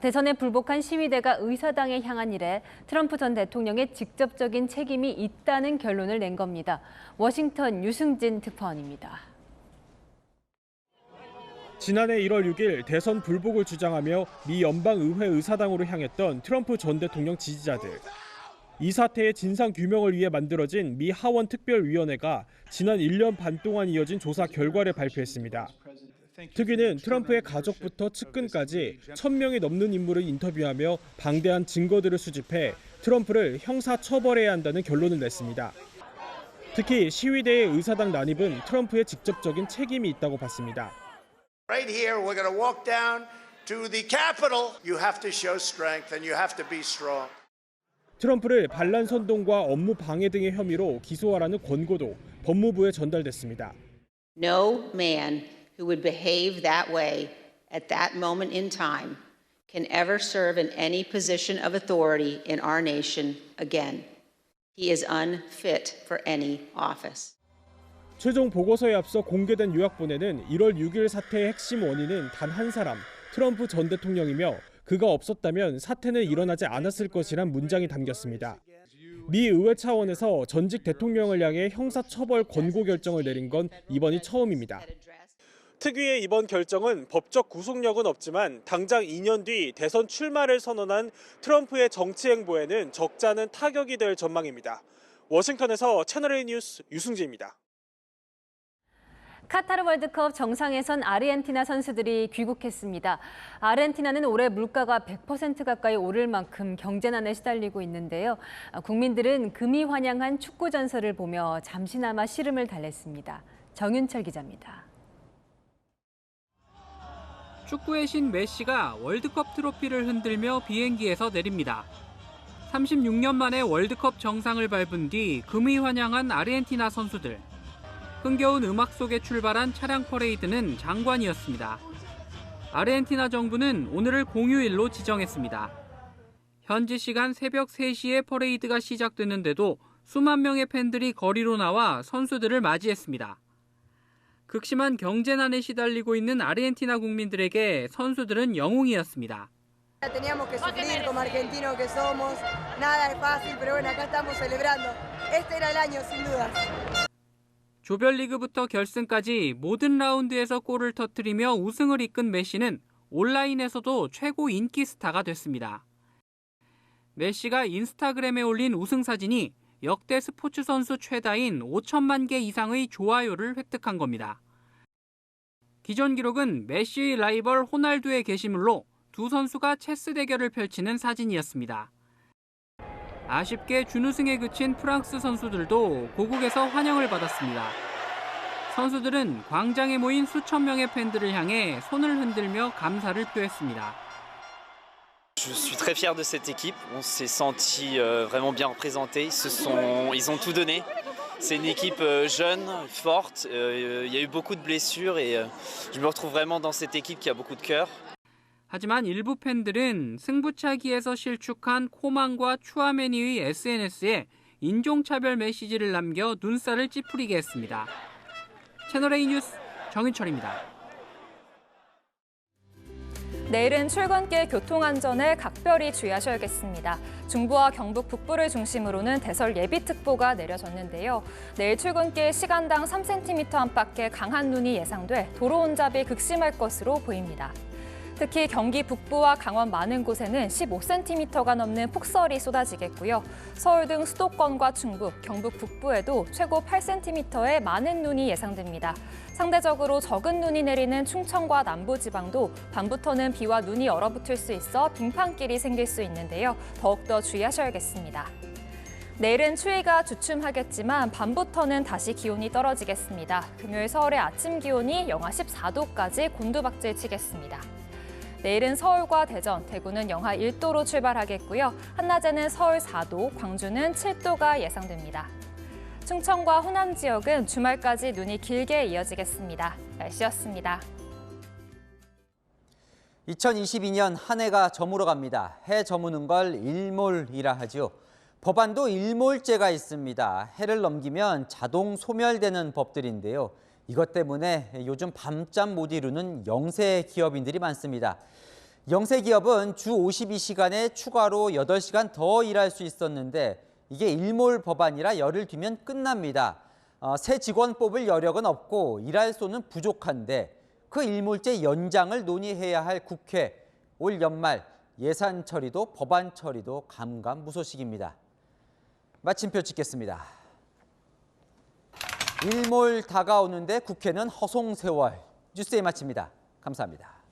대선에 불복한 시위대가 의사당에 향한 일에 트럼프 전 대통령의 직접적인 책임이 있다는 결론을 낸 겁니다. 워싱턴 유승진 특파원입니다. 지난해 1월 6일 대선 불복을 주장하며 미 연방의회 의사당으로 향했던 트럼프 전 대통령 지지자들. 이 사태의 진상 규명을 위해 만들어진 미 하원 특별위원회가 지난 1년 반 동안 이어진 조사 결과를 발표했습니다. 특위는 트럼프의 가족부터 측근까지 1,000명이 넘는 인물을 인터뷰하며 방대한 증거들을 수집해 트럼프를 형사 처벌해야 한다는 결론을 냈습니다. 특히 시위대의 의사당 난입은 트럼프의 직접적인 책임이 있다고 봤습니다. Right here, we're going to walk down to the Capitol. You have to show strength and you have to be strong. 트럼프를 반란 선동과 업무 방해 등의 혐의로 기소하라는 권고도 법무부에 전달됐습니다. No man who would behave that way at that moment in time can ever serve in any position of authority in our nation again. He is unfit for any office. 최종 보고서에 앞서 공개된 요약본에는 1월 6일 사태의 핵심 원인은 단 한 사람, 트럼프 전 대통령이며 그가 없었다면 사태는 일어나지 않았을 것이란 문장이 담겼습니다. 미 의회 차원에서 전직 대통령을 향해 형사처벌 권고 결정을 내린 건 이번이 처음입니다. 특위의 이번 결정은 법적 구속력은 없지만 당장 2년 뒤 대선 출마를 선언한 트럼프의 정치 행보에는 적잖은 타격이 될 전망입니다. 워싱턴에서 채널A 뉴스 유승재입니다. 카타르 월드컵 정상에선 아르헨티나 선수들이 귀국했습니다. 아르헨티나는 올해 물가가 100% 가까이 오를 만큼 경제난에 시달리고 있는데요. 국민들은 금이 환영한 축구 전설을 보며 잠시나마 시름을 달랬습니다. 정윤철 기자입니다. 축구의 신 메시가 월드컵 트로피를 흔들며 비행기에서 내립니다. 36년 만에 월드컵 정상을 밟은 뒤 금이 환영한 아르헨티나 선수들. 흥겨운 음악 속에 출발한 차량 퍼레이드는 장관이었습니다. 아르헨티나 정부는 오늘을 공휴일로 지정했습니다. 현지 시간 새벽 3시에 퍼레이드가 시작되는데도 수만 명의 팬들이 거리로 나와 선수들을 맞이했습니다. 극심한 경제난에 시달리고 있는 아르헨티나 국민들에게 선수들은 영웅이었습니다. Teníamos que sufrir como argentinos que somos. Nada es fácil, pero bueno, acá estamos celebrando. Este era el año, sin dudas. 조별리그부터 결승까지 모든 라운드에서 골을 터뜨리며 우승을 이끈 메시는 온라인에서도 최고 인기 스타가 됐습니다. 메시가 인스타그램에 올린 우승 사진이 역대 스포츠 선수 최다인 5천만 개 이상의 좋아요를 획득한 겁니다. 기존 기록은 메시의 라이벌 호날두의 게시물로 두 선수가 체스 대결을 펼치는 사진이었습니다. 아쉽게 준우승에 그친 프랑스 선수들도 고국에서 환영을 받았습니다. 선수들은 광장에 모인 수천 명의 팬들을 향해 손을 흔들며 감사를 표했습니다. Je suis très fier de cette équipe. On s'est senti vraiment bien représenté. Ils ont tout donné. C'est une équipe jeune, forte. Il y a eu beaucoup de blessures et je me retrouve vraiment dans cette équipe qui a beaucoup de cœur. 하지만 일부 팬들은 승부차기에서 실축한 코만과 추아메니의 SNS에 인종차별 메시지를 남겨 눈살을 찌푸리게 했습니다. 채널A 뉴스 정윤철입니다. 내일은 출근길 교통안전에 각별히 주의하셔야겠습니다. 중부와 경북 북부를 중심으로는 대설 예비특보가 내려졌는데요. 내일 출근길 시간당 3cm 안팎의 강한 눈이 예상돼 도로 혼잡이 극심할 것으로 보입니다. 특히 경기 북부와 강원 많은 곳에는 15cm가 넘는 폭설이 쏟아지겠고요. 서울 등 수도권과 충북, 경북 북부에도 최고 8cm의 많은 눈이 예상됩니다. 상대적으로 적은 눈이 내리는 충청과 남부지방도 밤부터는 비와 눈이 얼어붙을 수 있어 빙판길이 생길 수 있는데요. 더욱더 주의하셔야겠습니다. 내일은 추위가 주춤하겠지만 밤부터는 다시 기온이 떨어지겠습니다. 금요일 서울의 아침 기온이 영하 14도까지 곤두박질 치겠습니다. 내일은 서울과 대전, 대구는 영하 1도로 출발하겠고요. 한낮에는 서울 4도, 광주는 7도가 예상됩니다. 충청과 호남 지역은 주말까지 눈이 길게 이어지겠습니다. 날씨였습니다. 2022년 한 해가 저물어갑니다. 해 저무는 걸 일몰이라 하죠. 법안도 일몰제가 있습니다. 해를 넘기면 자동 소멸되는 법들인데요. 이것 때문에 요즘 밤잠 못 이루는 영세 기업인들이 많습니다. 영세 기업은 주 52시간에 추가로 8시간 더 일할 수 있었는데 이게 일몰 법안이라 열을 두면 끝납니다. 새 직원 뽑을 여력은 없고 일할 수는 부족한데 그 일몰제 연장을 논의해야 할 국회. 올 연말 예산 처리도 법안 처리도 감감무소식입니다. 마침표 찍겠습니다. 일몰 다가오는데 국회는 허송세월. 뉴스에 마칩니다. 감사합니다.